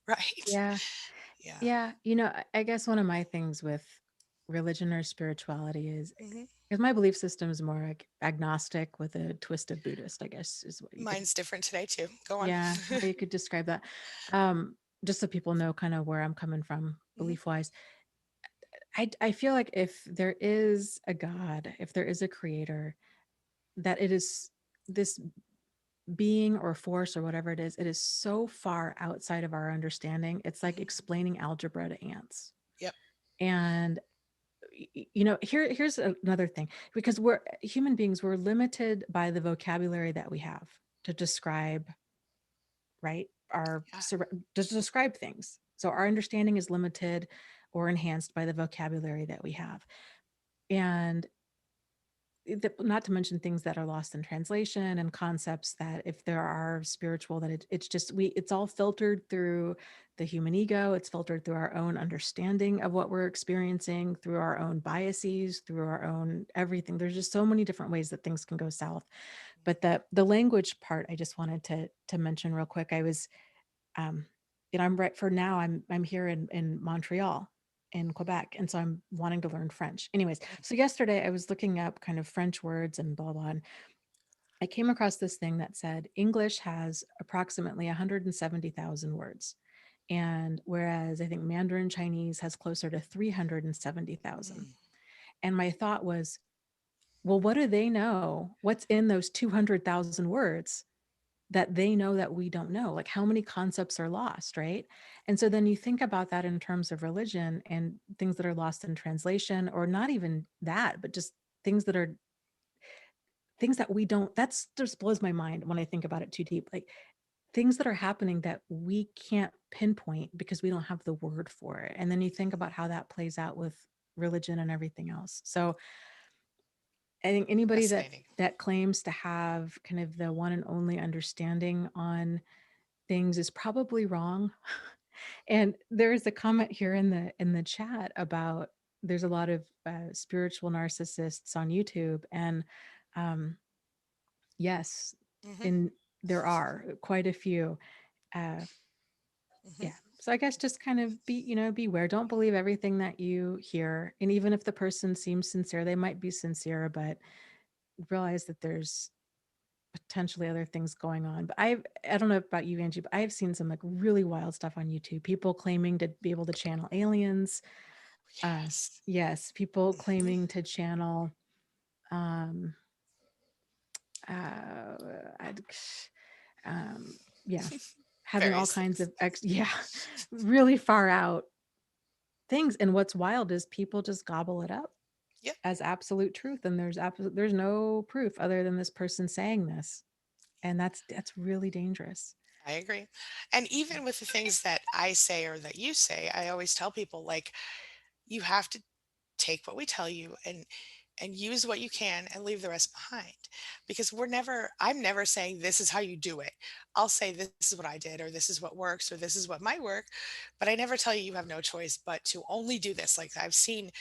right? Yeah. Yeah. Yeah. I guess one of my things with religion or spirituality is Hmm. because my belief system is more like agnostic with a twist of Buddhist, I guess is what you could, Mine's different today too. Go on. yeah, how you could describe that. Just so people know kind of where I'm coming from Hmm. belief wise. I feel like if there is a God, if there is a creator, that it is this being or force or whatever it is so far outside of our understanding. It's like Hmm. explaining algebra to ants. Yep. And here's another thing, because we're human beings, we're limited by the vocabulary that we have to describe, right, Yeah. to describe things. So our understanding is limited or enhanced by the vocabulary that we have. And not to mention things that are lost in translation and concepts that if there are spiritual, that it's just it's all filtered through the human ego. It's filtered through our own understanding of what we're experiencing, through our own biases, through our own everything. There's just so many different ways that things can go south. But the language part, I just wanted to mention real quick. I was um, I'm right for now. I'm here in Montreal, in Quebec, and so I'm wanting to learn French. Anyways, so yesterday I was looking up kind of French words and blah blah, and I came across this thing that said English has approximately 170,000 words, and whereas I think Mandarin Chinese has closer to 370,000. Mm. And my thought was, well, what do they know? What's in those 200,000 words that they know that we don't know. Like, how many concepts are lost, right? And so then you think about that in terms of religion and things that are lost in translation, or not even that, but just things that are things that we don't, that's just blows my mind when I think about it too deep. Like, things that are happening that we can't pinpoint because we don't have the word for it. And then you think about how that plays out with religion and everything else. So I think anybody Fascinating. that claims to have kind of the one and only understanding on things is probably wrong. And there's a comment here in the chat about there's a lot of spiritual narcissists on YouTube, and um, yes, Hmm. in there are quite a few. Uh, Hmm. yeah. So I guess just kind of beware. Don't believe everything that you hear. And even if the person seems sincere, they might be sincere, but realize that there's potentially other things going on. But I don't know about you, Angie, but I've seen some like really wild stuff on YouTube. People claiming to be able to channel aliens. Uh Yes. yes, people Hmm. claiming to channel um uh I'd, yeah, having all Various kinds things. of yeah, really far out things. And what's wild is people just gobble it up Yep. as absolute truth, and there's no proof other than this person saying this. And that's really dangerous. I agree. And even with the things that I say or that you say, I always tell people like you have to take what we tell you and use what you can and leave the rest behind, because I'm never saying this is how you do it. I'll say this is what I did, or this is what works, or this is what might work, but I never tell you you have no choice but to only do this. Like I've seen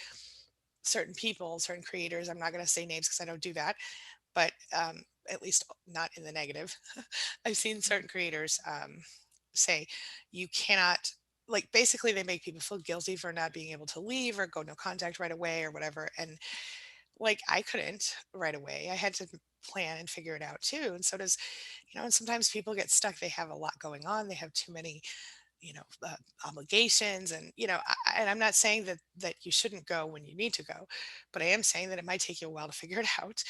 certain people, certain creators, I'm not going to say names because I don't do that, but at least not in the negative. I've seen certain creators say you cannot, like basically they make people feel guilty for not being able to leave or go no contact right away or whatever. And like I couldn't right away. I had to plan and figure it out too. And so does, and sometimes people get stuck. They have a lot going on. They have too many, obligations, and and I'm not saying that you shouldn't go when you need to go, but I am saying that it might take you a while to figure it out,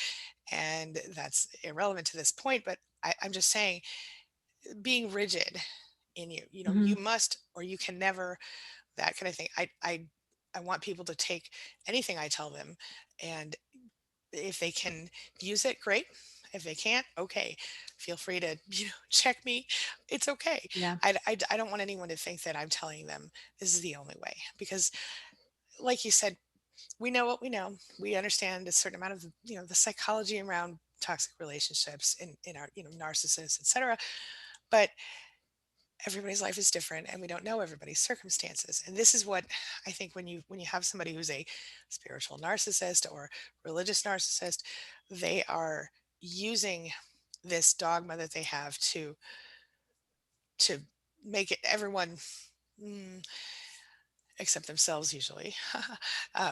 and that's irrelevant to this point. But I'm just saying, being rigid in you Mhm. must or you can never, that kind of thing. I want people to take anything I tell them, and if they can use it, great. If they can't, okay. Feel free to check me. It's okay. Yeah. I don't want anyone to think that I'm telling them this is the only way, because like you said, we know what we know. We understand a certain amount of the psychology around toxic relationships in our narcissists, etc. But everybody's life is different, and we don't know everybody's circumstances. And this is what I think, when you have somebody who's a spiritual narcissist or religious narcissist, they are using this dogma that they have to make it everyone, mm, except themselves usually,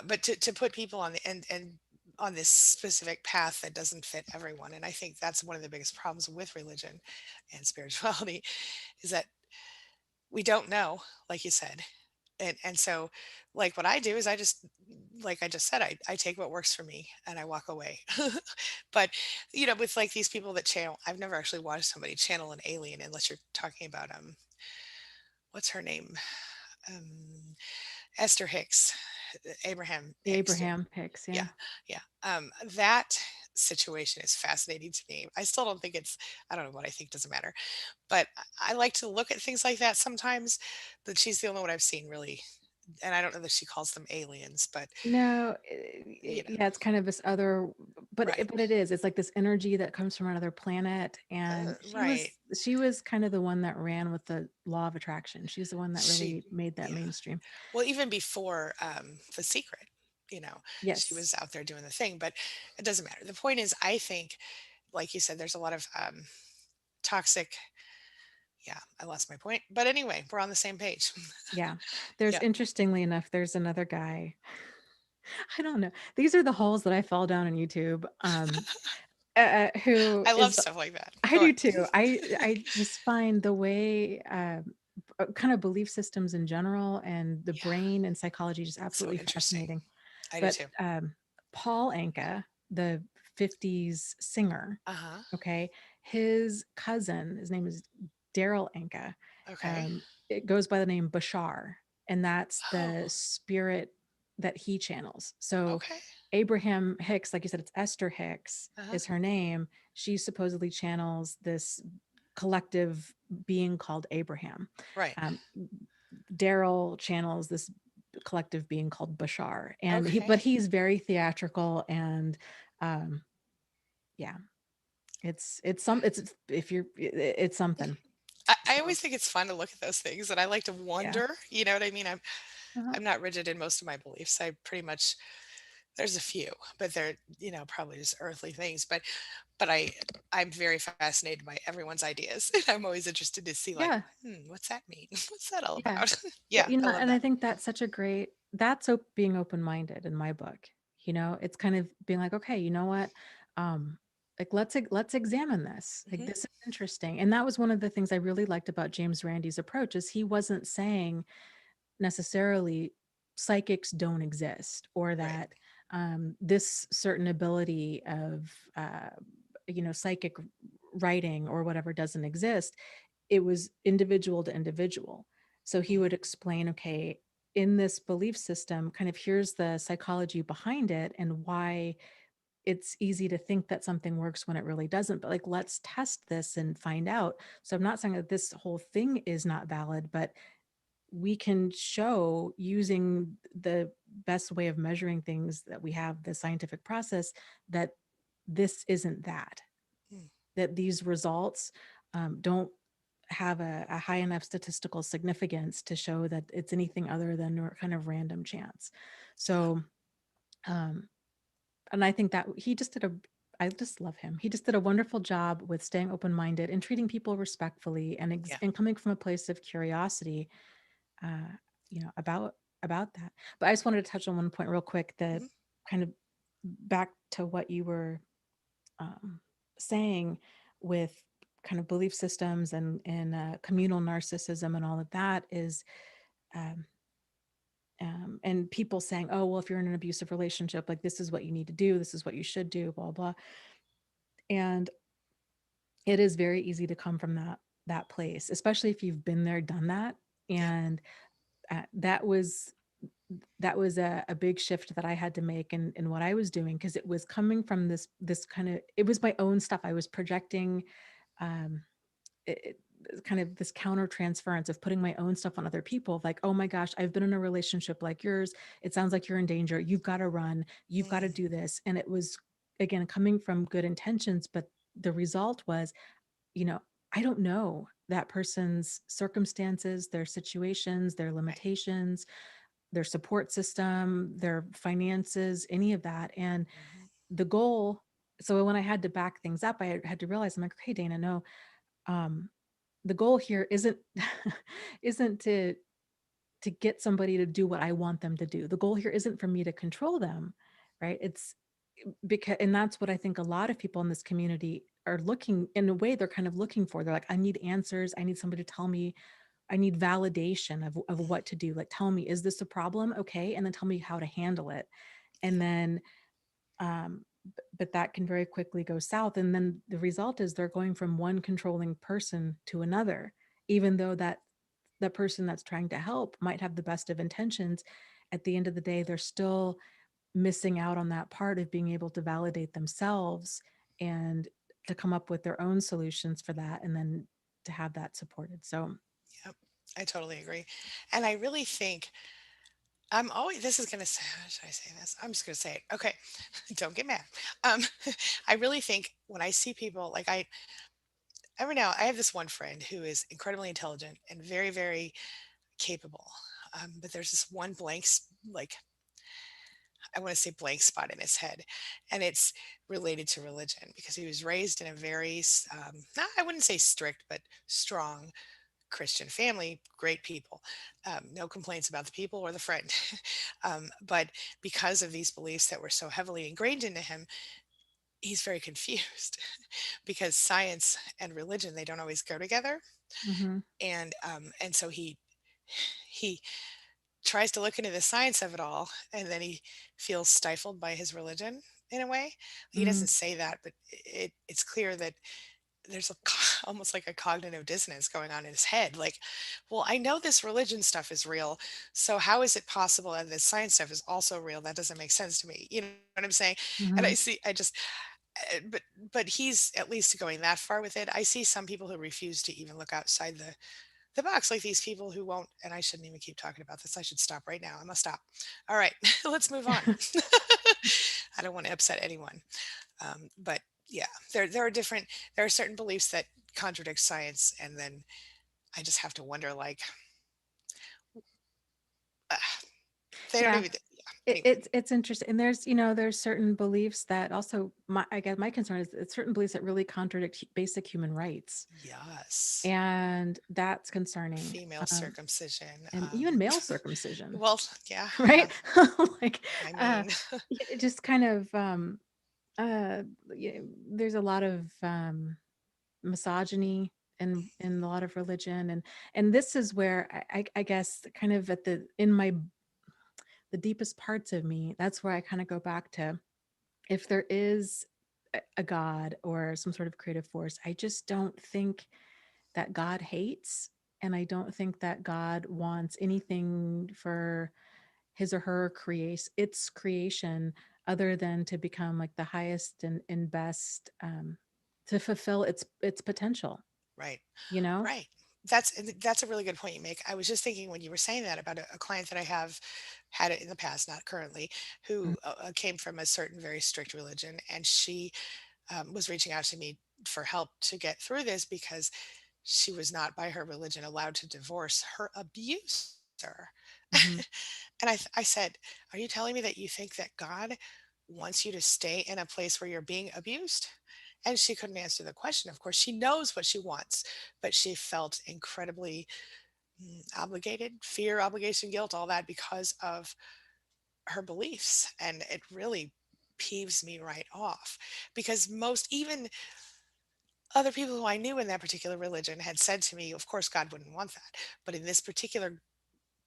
but to put people on the and on this specific path that doesn't fit everyone. And I think that's one of the biggest problems with religion and spirituality, is that we don't know, like you said. And so, like, what I do is like I just said, I take what works for me and I walk away. But with like these people that channel, I've never actually watched somebody channel an alien, unless you're talking about what's her name? Um Esther Hicks, Abraham The Hicks. Abraham Hicks, Yeah, yeah. yeah. That situation is fascinating to me. I still don't think I don't know what I think, doesn't matter. But I like to look at things like that sometimes. But she's the only one I've seen really, and I don't know that she calls them aliens, but No, you know, yeah, it's kind of this other, right, but it is. It's like this energy that comes from another planet, and right. she was kind of the one that ran with the law of attraction. She's the one that She, really made that yeah. mainstream. Well, even before The Secret, she Yes. was out there doing the thing. But it doesn't matter. The point is, I think, like you said, there's a lot of toxic. Yeah, I lost my point. But anyway, we're on the same page. Yeah. There's Yeah. interestingly enough, there's another guy. I don't know. These are the holes that I fall down on YouTube. Who I love is stuff like that. I Go do on. too. I just find the way kind of belief systems in general and the Yeah, brain and psychology just so absolutely interesting. fascinating. I do But too. Paul Anka, the 50s singer, Uh-huh. okay, His cousin, his name is Daryl Anka. Okay. It goes by the name Bashar, and that's the Oh, spirit that he channels. So okay. Abraham Hicks, like you said, it's Esther Hicks Uh-huh. is her name. She supposedly channels this collective being called Abraham. Right. Um, Daryl channels this collective being called Bashar, and Okay. but he's very theatrical, and um, yeah, it's if you're it's something. I So always think it's fun to look at those things, and I like to yeah. wonder, you know what I mean? Uh-huh. I'm not rigid in most of my beliefs. I pretty much there's a few, but they're, probably just earthly things, but I'm very fascinated by everyone's ideas. And I'm always interested to see like, Yeah. what's that mean? What's that all Yeah. about? Well, Yeah, I love and I that. think that's such a great being open-minded in my book. It's kind of being like, okay, you know what? Like let's examine this. Like Hmm. this is interesting. And that was one of the things I really liked about James Randi's approach is he wasn't saying necessarily psychics don't exist or Right. that this certain ability of psychic writing or whatever doesn't exist. It was individual to individual. So he Hmm. would explain, okay, in this belief system, kind of here's the psychology behind it and why it's easy to think that something works when it really doesn't. But like, let's test this and find out. So I'm not saying that this whole thing is not valid, but we can show using the best way of measuring things that we have, the scientific process, that this isn't Mm. that these results don't have a high enough statistical significance to show that it's anything other than kind of random chance. Yeah. So, um, and I think that he just did I just love him. He just did a wonderful job with staying open-minded and treating people respectfully Yeah. and coming from a place of curiosity, uh, about that. But I just wanted to touch on one point real quick that Hmm. kind of back to what you were um, saying with kind of belief systems and communal narcissism and all of that is um, and people saying, oh well, if you're in an abusive relationship, like this is what you need to do, this is what you should do, blah blah. And it is very easy to come from that place, especially if you've been there, done that. Yep. And that was a big shift that I had to make in what I was doing, because it was coming from this kind of, it was my own stuff. I was projecting um kind of this counter transference of putting my own stuff on other people, like, oh my gosh, I've been in a relationship like yours, it sounds like you're in danger, you've got to run, you've got to Mm. do this. And it was, again, coming from good intentions, but the result was, you know I don't know that person's circumstances, their situations, their Right. limitations, their support system, their finances, any of that. And Hmm. the goal, so when I had to back things up, I had to realize, I'm like, okay, Dana, no, um, the goal here isn't isn't to get somebody to do what I want them to do. The goal here isn't for me to control them, right? It's because, and that's what I think a lot of people in this community are looking, in a way, they're kind of looking for. They're like, I need answers. I need somebody to tell me, I need validation of what to do. Like, tell me, is this a problem? Okay. And then tell me how to handle it. And Yep. then, but that can very quickly go south. And then the result is they're going from one controlling person to another, even though that person that's trying to help might have the best of intentions. At the end of the day, they're still missing out on that part of being able to validate themselves and to come up with their own solutions for that, and then to have that supported. So Yep. I totally agree. And I really think I'm always, this is going to say, how should I say this? I'm just going to say it. Okay. Don't get mad. Um, I really think when I see people, like every now, I have this one friend who is incredibly intelligent and very, very capable. But there's this one like, I want to say blank spot in his head. And it's related to religion because he was raised in a very, I wouldn't say strict, but strong Christian family, great people. No complaints about the people or the friend. But because of these beliefs that were so heavily ingrained into him, he's very confused because science and religion, they don't always go together. mhm, And so he tries to look into the science of it all, and then he feels stifled by his religion in a way. He mm, doesn't say that, but it's clear that there's a almost like a cognitive dissonance going on in his head. Like, well, I know this religion stuff is real, so how is it possible that this science stuff is also real? That doesn't make sense to me. You know what I'm saying? And Mhm. I just, but he's at least going that far with it. I see some people who refuse to even look outside the box, like these people who won't. And I shouldn't even keep talking about this. I should stop right now. I must stop. All right, let's move on. I don't want to upset anyone. But yeah, there are different, there are certain beliefs that contradict science, and then I just have to wonder, like, uh, they don't Yeah. even. Yeah. Anyway, It's interesting. And there's, there's certain beliefs that also I guess my concern is it's certain beliefs that really contradict basic human rights. yes, And that's concerning. female circumcision. And even male circumcision, Well, yeah, yeah. right? Like, I uh, mean, it just kind of, there's a lot of misogyny in a lot of religion, and this is where I guess kind of at the deepest parts of me, that's where I kind of go back to, if there is a God or some sort of creative force, I just don't think that God hates. And I don't think that God wants anything for his or her its creation other than to become like the highest and best, to fulfill its potential, right. you know? Right. That's a really good point you make. I was just thinking when you were saying that about a client that I have had it in the past, not currently, Mm, who came from a certain very strict religion, and she was reaching out to me for help to get through this because she was not, by her religion, allowed to divorce her abuser. mhm, And I said, "Are you telling me that you think that God wants you to stay in a place where you're being abused?" And she couldn't answer the question. Of course, she knows what she wants, but she felt incredibly obligated, fear, obligation, guilt, all that because of her beliefs. And it really peeves me right off because most, even other people who I knew in that particular religion had said to me, of course, God wouldn't want that. But in this particular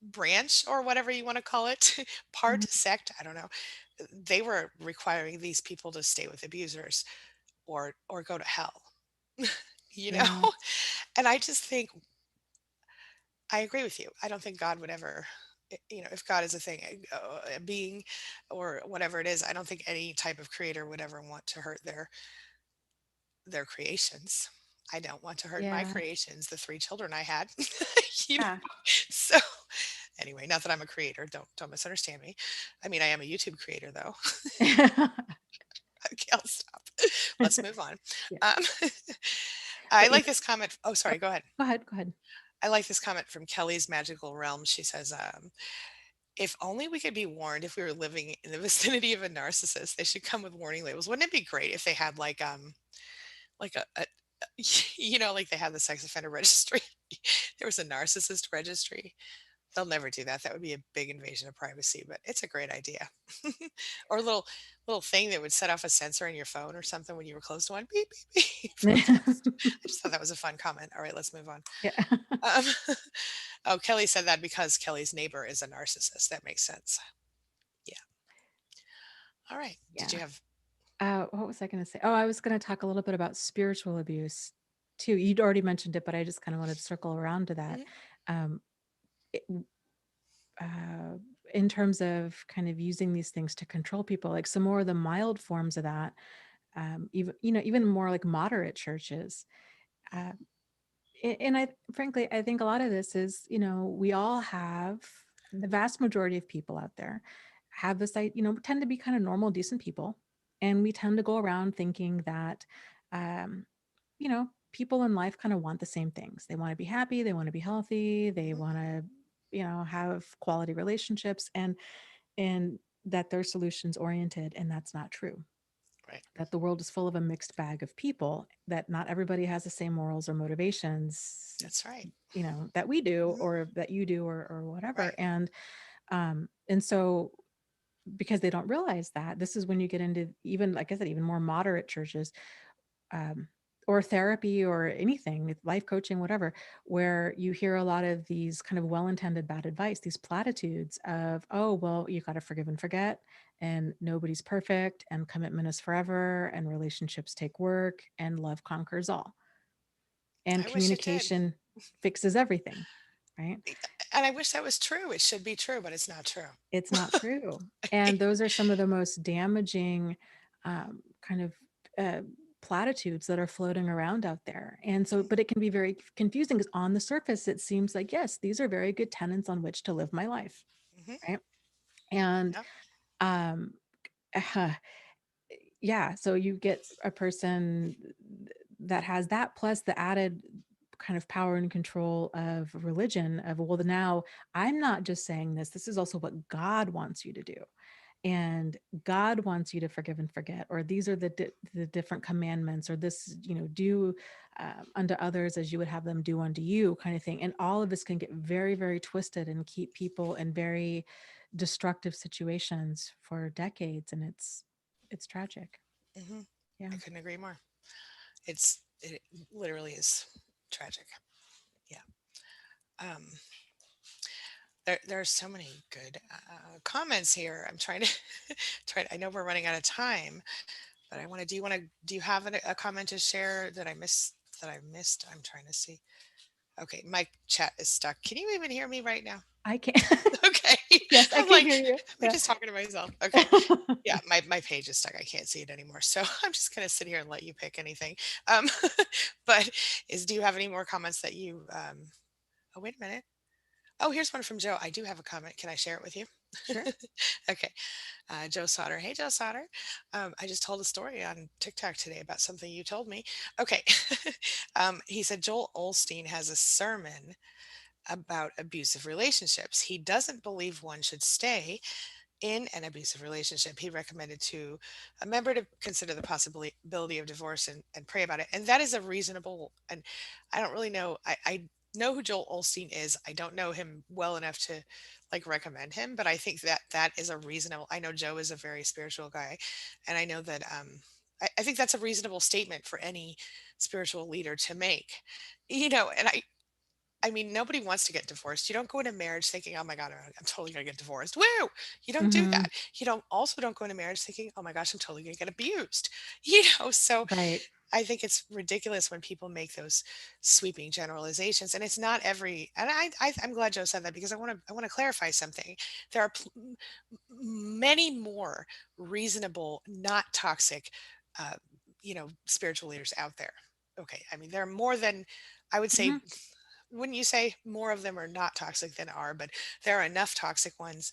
branch, or whatever you want to call it, part, mhm. sect, I don't know, they were requiring these people to stay with abusers or go to hell. you know? Yeah, And I just think I agree with you. I don't think God would ever, if God is a thing, a being or whatever it is, I don't think any type of creator would ever want to hurt their creations. I don't want to hurt my yeah, creations, the three children I had. you know? yeah. So anyway, not that I'm a creator, don't misunderstand me. I mean, I am a YouTube creator though. Okay, I'll stop. Let's move on. Yeah, Um, I but like this comment. Oh, oh, sorry, go ahead. go ahead, go ahead. I like this comment from Kelly's Magical Realm. She says, if only we could be warned if we were living in the vicinity of a narcissist, they should come with warning labels. Wouldn't it be great if they had like a like they have the sex offender registry? There was a narcissist registry. They'll never do that. That would be a big invasion of privacy, but it's a great idea. Or a little thing that would set off a sensor in your phone or something when you were close to one. Beep beep beep. I just thought that was a fun comment. All right, let's move on. Yeah. Um, oh, Kelly said that because Kelly's neighbor is a narcissist. That makes sense. Yeah. All right. Did Yeah. you have? What was I going to say? Oh, I was going to talk a little bit about spiritual abuse too. You'd already mentioned it, but I just kind of wanted to circle around to that. Mhm. Um, it, uh, in terms of kind of using these things to control people, like some more of the mild forms of that, even more like moderate churches. Uh, and I, frankly, I think a lot of this is, we all have, the vast majority of people out there have this, tend to be kind of normal, decent people. And we tend to go around thinking that, um, people in life kind of want the same things. They want to be happy, they want to be healthy, they Mhm. want to, have quality relationships, and that they're solutions oriented. And that's not true. Right. That the world is full of a mixed bag of people, that not everybody has the same morals or motivations, That's right. that we do, Mhm. or that you do, or whatever. Right. And so, because they don't realize that, this is when you get into, even like I said, even more moderate churches, um, or therapy, or anything, life coaching, whatever, where you hear a lot of these kind of well-intended bad advice, these platitudes of, oh, well, you got to forgive and forget, and nobody's perfect, and commitment is forever, and relationships take work, and love conquers all. and I wish it did. communication fixes everything, right? And I wish that was true. It should be true, but it's not true. It's not true. And those are some of the most damaging kind of uh, platitudes that are floating around out there. And so, but it can be very confusing because on the surface, it seems like, yes, these are very good tenets on which to live my life, Hmm. right? And Yep. um, yeah, so you get a person that has that plus the added kind of power and control of religion of, well, now I'm not just saying this is also what God wants you to do, and God wants you to forgive and forget, or these are the different commandments, or this, do unto others as you would have them do unto you, kind of thing. And all of this can get very, very twisted and keep people in very destructive situations for decades, and it's tragic. Hmm. Yeah. I couldn't agree more. It literally is tragic. Yeah. Um, there are so many good comments here. I'm trying to try. I know we're running out of time, but I want to. Do you want to? Do you have a comment to share that I missed? That I missed. I'm trying to see. Okay, my chat is stuck. Can you even hear me right now? I can. Okay. Yes, I I'm can like, hear you. am I Yeah. just talking to myself? Okay. Yeah, my page is stuck. I can't see it anymore. So I'm just gonna sit here and let you pick anything. Um, but do you have any more comments that you oh wait a minute. Oh, here's one from Joe. I do have a comment. Can I share it with you? Sure. Okay. Joe Sauter. Hey, Joe Sauter. I just told a story on TikTok today about something you told me. Okay. He said Joel Olstein has a sermon about abusive relationships. He doesn't believe one should stay in an abusive relationship. He recommended to a member to consider the possibility of divorce and pray about it. And that is a reasonable, and I don't really know. I know who Joel Olstein is. I don't know him well enough to like recommend him, but I think that that is a reasonable, I know Joe is a very spiritual guy. And I know that, I think that's a reasonable statement for any spiritual leader to make, and I mean, nobody wants to get divorced. You don't go into marriage thinking, "Oh my god, I'm totally gonna get divorced." Woo! You don't do Hmm. that. You don't go into marriage thinking, "Oh my gosh, I'm totally gonna get abused." So Right. I think it's ridiculous when people make those sweeping generalizations, and it's not every. And I'm glad Joe said that because I want to clarify something. There are many more reasonable, not toxic, uh, spiritual leaders out there. Okay, I mean, there are more than I would Hmm. say. Wouldn't you say more of them are not toxic than are, but there are enough toxic ones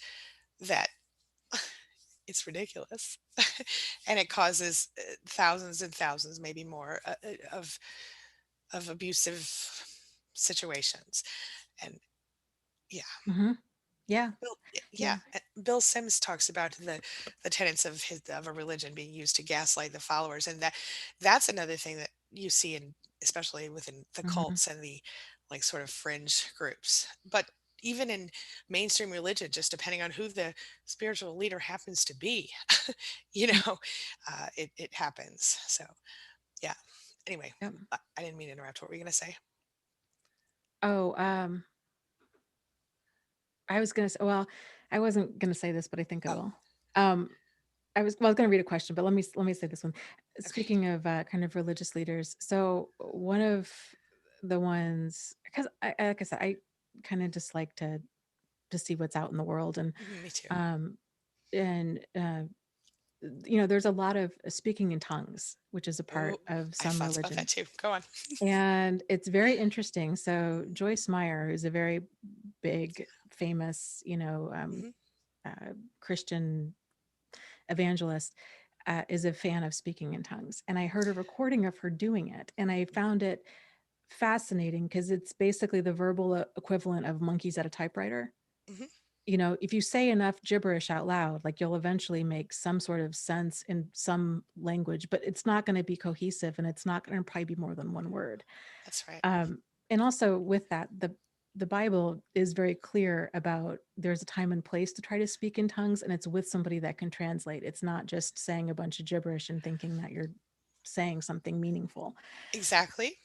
that it's ridiculous. And it causes thousands and thousands, maybe more, of abusive situations. And yeah, Hmm. Yeah. Yeah, Yeah. Bill Sims talks about the tenets of a religion being used to gaslight the followers, and that's another thing that you see in especially within the Hmm. cults and the like sort of fringe groups. But even in mainstream religion, just depending on who the spiritual leader happens to be, you know, it happens. So yeah. Anyway, Yep. I didn't mean to interrupt. What were you going to say? Oh, I was gonna say, well, I wasn't gonna say this, but I think I Oh, will. Um, I was gonna read a question, but let me say this one. okay. Speaking of kind of religious leaders, so one of the ones, because like I said, I kind of just like to see what's out in the world, Me too. um, and there's a lot of speaking in tongues, which is a Oh, part of I have some thoughts about that religions. too. Go on. And it's very interesting. So Joyce Meyer, who's a very big, famous, Hmm. Christian evangelist, is a fan of speaking in tongues. And I heard a recording of her doing it, and I found it fascinating because it's basically the verbal equivalent of monkeys at a typewriter. Hmm. If you say enough gibberish out loud, like you'll eventually make some sort of sense in some language, but it's not going to be cohesive, and it's not going to probably be more than one word. That's right. Um, and also with that, the Bible is very clear about there's a time and place to try to speak in tongues, and it's with somebody that can translate. It's not just saying a bunch of gibberish and thinking that you're saying something meaningful. Exactly.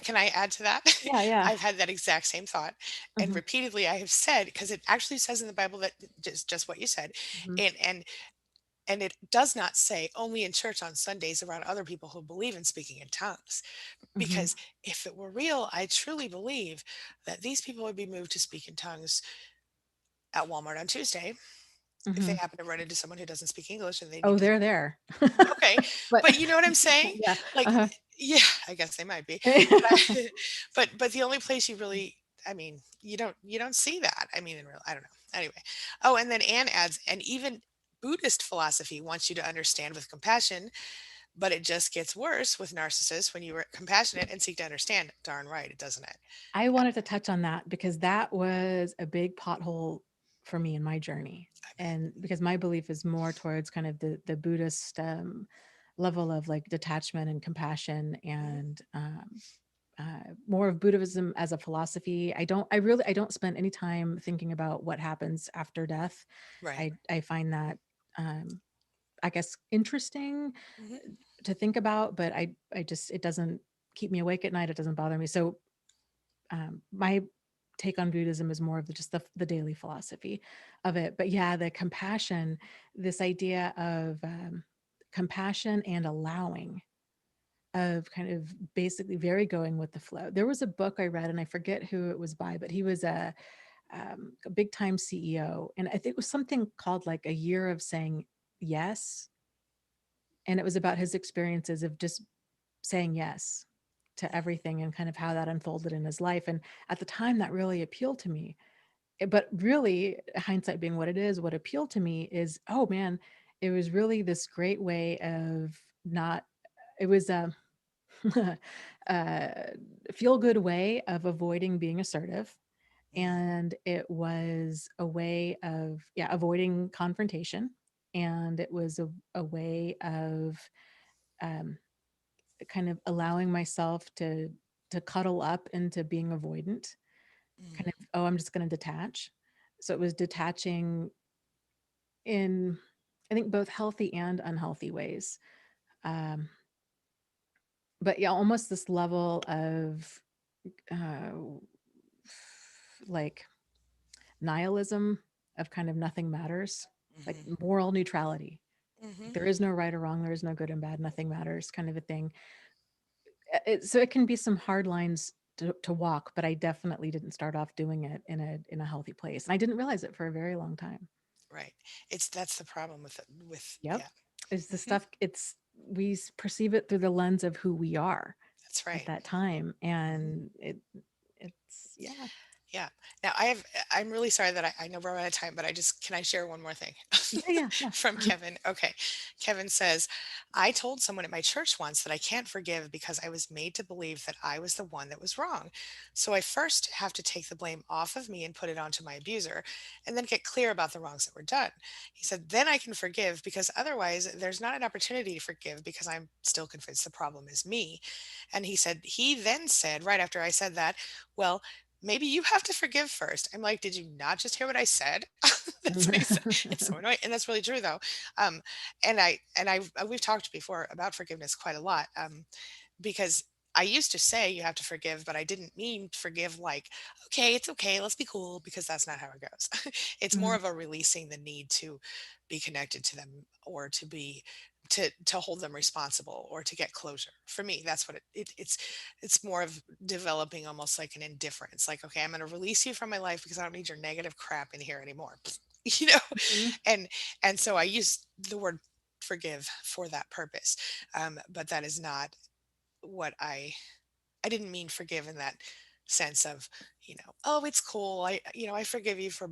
Can I add to that? Yeah, yeah. I've had that exact same thought, and Hmm. repeatedly I have said because it actually says in the Bible that just what you said, Hmm. and And it does not say only in church on Sundays around other people who believe in speaking in tongues. Mhm. Because if it were real, I truly believe that these people would be moved to speak in tongues at Walmart on Tuesday if they Mhm. happen to run into someone who doesn't speak English and they Oh, need to. they're there. Okay, But but you know what I'm saying? yeah. Like, Uh-huh. yeah, I guess they might be, but I but the only place you really, I mean, you don't see that. I mean, in real, I don't know. Anyway. Oh, and then Anne adds, and even Buddhist philosophy wants you to understand with compassion, but it just gets worse with narcissists when you are compassionate and seek to understand. Darn right, it doesn't it? I wanted to touch on that because that was a big pothole for me in my journey. I bet. And because my belief is more towards kind of the Buddhist level of like detachment and compassion Mhm. and more of Buddhism as a philosophy. I don't spend any time thinking about what happens after death. Right. I find that, um, I guess, interesting Mhm. to think about, but I just, it doesn't keep me awake at night. It doesn't bother me. So my take on Buddhism is more of just the daily philosophy of it. But yeah, the compassion, this idea of compassion and allowing, of kind of basically very going with the flow. There was a book I read, and I forget who it was by, but he was a big time CEO, and I think it was something called like a year of saying yes, and it was about his experiences of just saying yes to everything and kind of how that unfolded in his life. And at the time, that really appealed to me. But really, hindsight being what it is, what appealed to me is, oh man, it was really this great way of not, it was a, a feel good way of avoiding being assertive. Mhm. And it was a way of, yeah, avoiding confrontation. And it was a way of um, kind of allowing myself to cuddle up into being avoidant, kind Mhm. of, oh, I'm just going to detach. So it was detaching in, I think, both healthy and unhealthy ways. Um, but yeah, almost this level of uh, like nihilism, of kind of nothing matters, like Mhm. moral neutrality. Mhm. There is no right or wrong. There is no good and bad. Nothing matters, kind of a thing. So it can be some hard lines to walk, but I definitely didn't start off doing it in a healthy place, and I didn't realize it for a very long time. Right. That's the problem with it, with Yep, yeah. is the Mhm. stuff. It's we perceive it through the lens of who we are That's at right. that time, Mhm. and it's yeah. Yeah. Now I'm really sorry that I know we're out of time, but can I share one more thing Yeah, yeah, yeah. from Kevin? Okay. Kevin says, I told someone at my church once that I can't forgive because I was made to believe that I was the one that was wrong. So I first have to take the blame off of me and put it onto my abuser and then get clear about the wrongs that were done. He said, then I can forgive because otherwise there's not an opportunity to forgive because I'm still convinced the problem is me. And he then said, right after I said that, well, maybe you have to forgive first. I'm like, did you not just hear what I said? That's what he said. It's so annoying. And that's really true though. Um, we've talked before about forgiveness quite a lot. Because I used to say you have to forgive, but I didn't mean forgive like, okay, it's okay, let's be cool, because that's not how it goes. It's more Mhm, of a releasing the need to be connected to them or to hold them responsible or to get closure. For me, that's what it's more of developing almost like an indifference. Like, okay, I'm gonna release you from my life because I don't need your negative crap in here anymore. You know? mhm, And and so I use the word forgive for that purpose. But that is not what I didn't mean forgive in that sense of, oh, it's cool. I forgive you for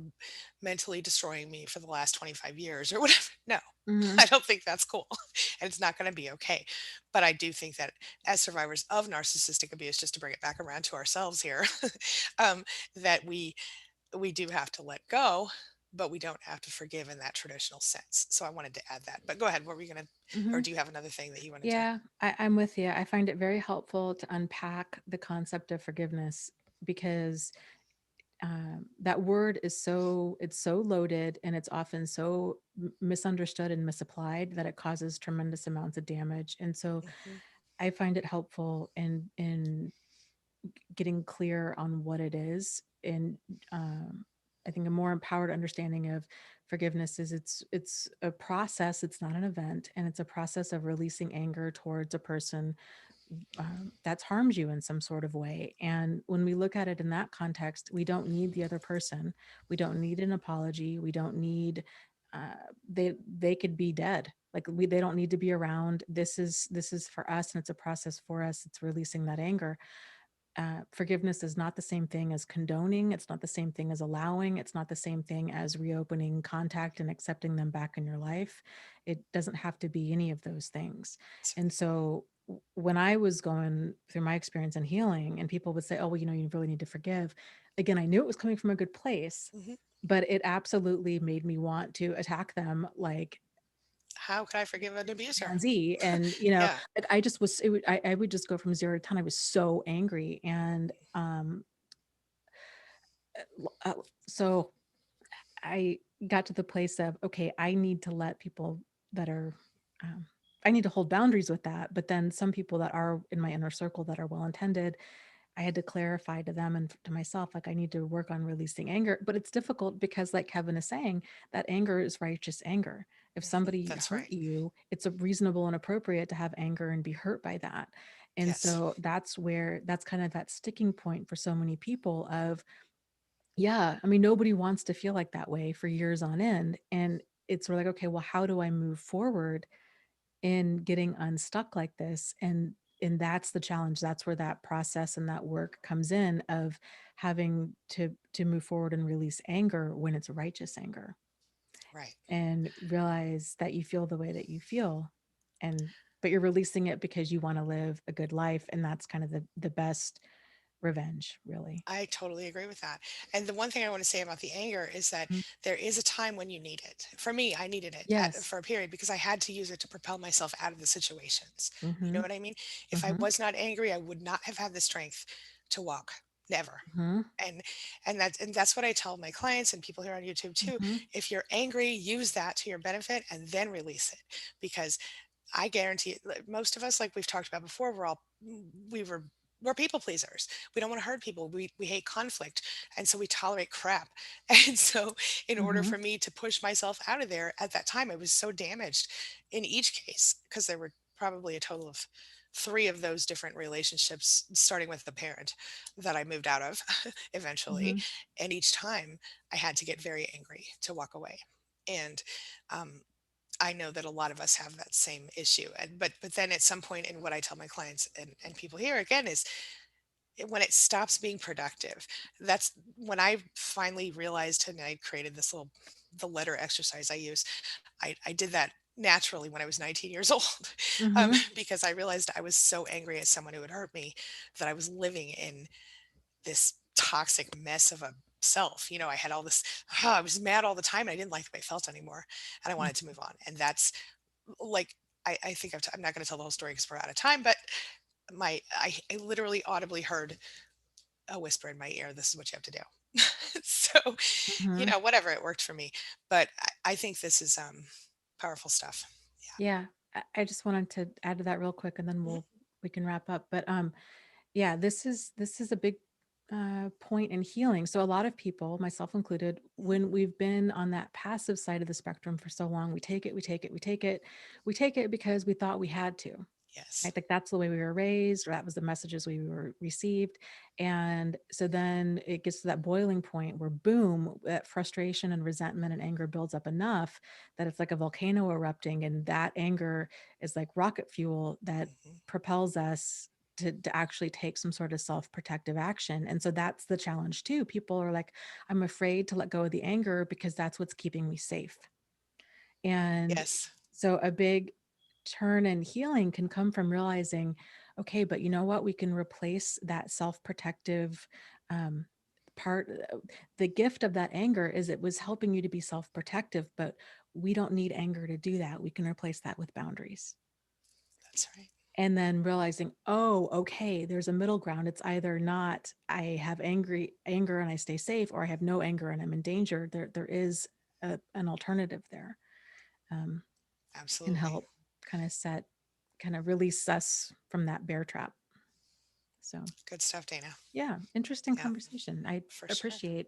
mentally destroying me for the last 25 years or whatever. No, mhm, I don't think that's cool. And it's not going to be okay. But I do think that as survivors of narcissistic abuse, just to bring it back around to ourselves here, um, that we do have to let go, but we don't have to forgive in that traditional sense. So I wanted to add that. But go ahead. What were you going to, or mhm. do you have another thing that you wanted to? Yeah, I'm with you. I find it very helpful to unpack the concept of forgiveness because that word is so, it's so loaded, and it's often so misunderstood and misapplied that it causes tremendous amounts of damage. And so Mhm. I find it helpful in getting clear on what it is, and I think a more empowered understanding of forgiveness is it's a process, it's not an event, and it's a process of releasing anger towards a person that's harmed you in some sort of way. And when we look at it in that context, we don't need the other person. We don't need an apology. We don't need. Uh, they could be dead. Like they don't need to be around. This is for us, and it's a process for us. It's releasing that anger. Forgiveness is not the same thing as condoning. It's not the same thing as allowing. It's not the same thing as reopening contact and accepting them back in your life. It doesn't have to be any of those things. That's And so when I was going through my experience in healing, and people would say, oh, well, you really need to forgive. Again, I knew it was coming from a good place, right. but it absolutely made me want to attack them like How could I forgive an abuser? chimpanzee. And Yeah. like I just was I would just go from 0 to 10. I was so angry. And uh, so I got to the place of, okay, I need to let people that are um, I need to hold boundaries with that. But then some people that are in my inner circle that are well intended, I had to clarify to them and to myself, like, I need to work on releasing anger. But it's difficult because, like Kevin is saying, that anger is righteous anger. If somebody That's hurt right. you, it's a reasonable and appropriate to have anger and be hurt by that. And Yes. so that's kind of that sticking point for so many people of, yeah, I mean, nobody wants to feel like that way for years on end. And it's sort of like, okay, well, how do I move forward in getting unstuck like this? And that's the challenge. That's where that process and that work comes in of having to move forward and release anger when it's righteous anger, Right. and realize that you feel the way that you feel. And but you're releasing it because you want to live a good life. And that's kind of the best revenge, really. I totally agree with that. And the one thing I want to say about the anger is that Mhm. there is a time when you need it. For me, I needed it Yes. for a period because I had to use it to propel myself out of the situations. You know Mm-hmm. what I mean? If I Mm-hmm. was not angry, I would not have had the strength to walk. Never. Mm-hmm. And that's what I tell my clients and people here on YouTube too. Mm-hmm. If you're angry, use that to your benefit and then release it, because I guarantee most of us, like we've talked about before, we were we're people pleasers. We don't want to hurt people. We hate conflict, and so we tolerate crap. And so, in order Mm-hmm. for me to push myself out of there at that time, I was so damaged in each case because there were probably a total of three of those different relationships, starting with the parent that I moved out of eventually. Mm-hmm. And each time, I had to get very angry to walk away. And um, I know that a lot of us have that same issue. And but then at some point, in what I tell my clients and people here again is when it stops being productive. That's when I finally realized, and I created this little the letter exercise I use. I did that naturally when I was 19 years old, Mm-hmm. because I realized I was so angry at someone who had hurt me that I was living in this toxic mess of a self. I had all this, I was mad all the time. And I didn't like the way I felt anymore. And I wanted to move on. And that's like, I think I'm not going to tell the whole story because we're out of time, but I literally audibly heard a whisper in my ear, this is what you have to do. So, Mm-hmm. whatever, it worked for me. But I think this is powerful stuff. Yeah. I just wanted to add to that real quick, and then Yeah. we can wrap up. But yeah, this is a big point in healing. So a lot of people, myself included, Mhm. when we've been on that passive side of the spectrum for so long, we take it because we thought we had to. I Yes. think that's the way we were raised, or that was the messages we were received. And so then it gets to that boiling point where, boom, that frustration and resentment and anger builds up enough that it's like a volcano erupting. And that anger is like rocket fuel that Hmm. propels us to actually take some sort of self-protective action. And so that's the challenge too. People are like, I'm afraid to let go of the anger because that's what's keeping me safe. And Yes. so a big turn in healing can come from realizing, okay, but you know what? We can replace that self-protective um, part. The gift of that anger is it was helping you to be self-protective, but we don't need anger to do that. We can replace that with boundaries. That's right. And then realizing, oh, okay, there's a middle ground. It's either not I have anger and I stay safe, or I have no anger and I'm in danger. There is an alternative there. Um, can Absolutely. help kind of release us from that bear trap. So Good stuff, Dana. yeah, interesting Yeah, conversation. I for sure. appreciate.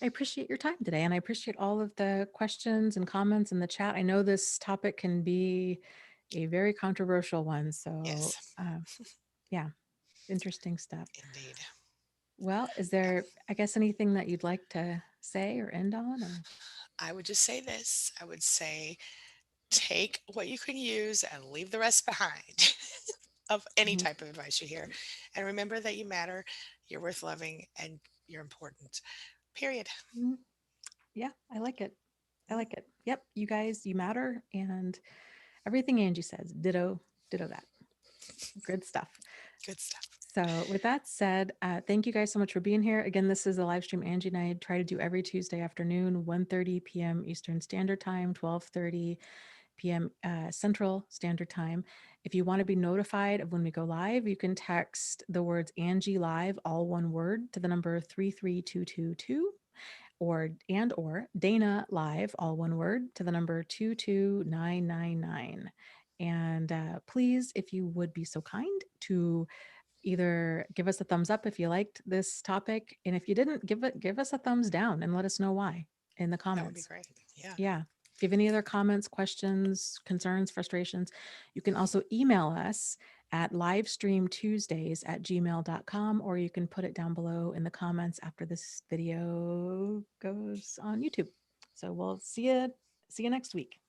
I appreciate your time today, and I appreciate all of the questions and comments in the chat. I know this topic can be a very controversial one, so Yes, yeah, interesting stuff. indeed. Well, is Yeah. there, I guess, anything that you'd like to say or end on, or? I would just say this. I would say take what you can use and leave the rest behind of any Mhm. type of advice you hear. And remember that you matter, you're worth loving, and you're important. Period. Mhm. Yeah, I like it. I Mhm. like it. Yep, you guys, you matter, and everything Angie says, ditto, ditto that. Good stuff. Good stuff. So, with that said, thank you guys so much for being here. Again, this is a live stream Angie and I try to do every Tuesday afternoon, 1:30 p.m. Eastern Standard Time, 12:30 p.m. Central Standard Time. If you want to be notified of when we go live, you can text the words Angie Live, all one word, to the number 33222, or Dana Live, all one word, to the number 22999. And please, if you would be so kind to either give us a thumbs up if you liked this topic, and if you didn't, give us a thumbs down and let us know why in the That would be comments. great. Yeah. Yeah. If you have any other comments, questions, concerns, frustrations, you can also email us at livestreamtuesdays@gmail.com, or you can put it down below in the comments after this video goes on YouTube. So we'll see you next week.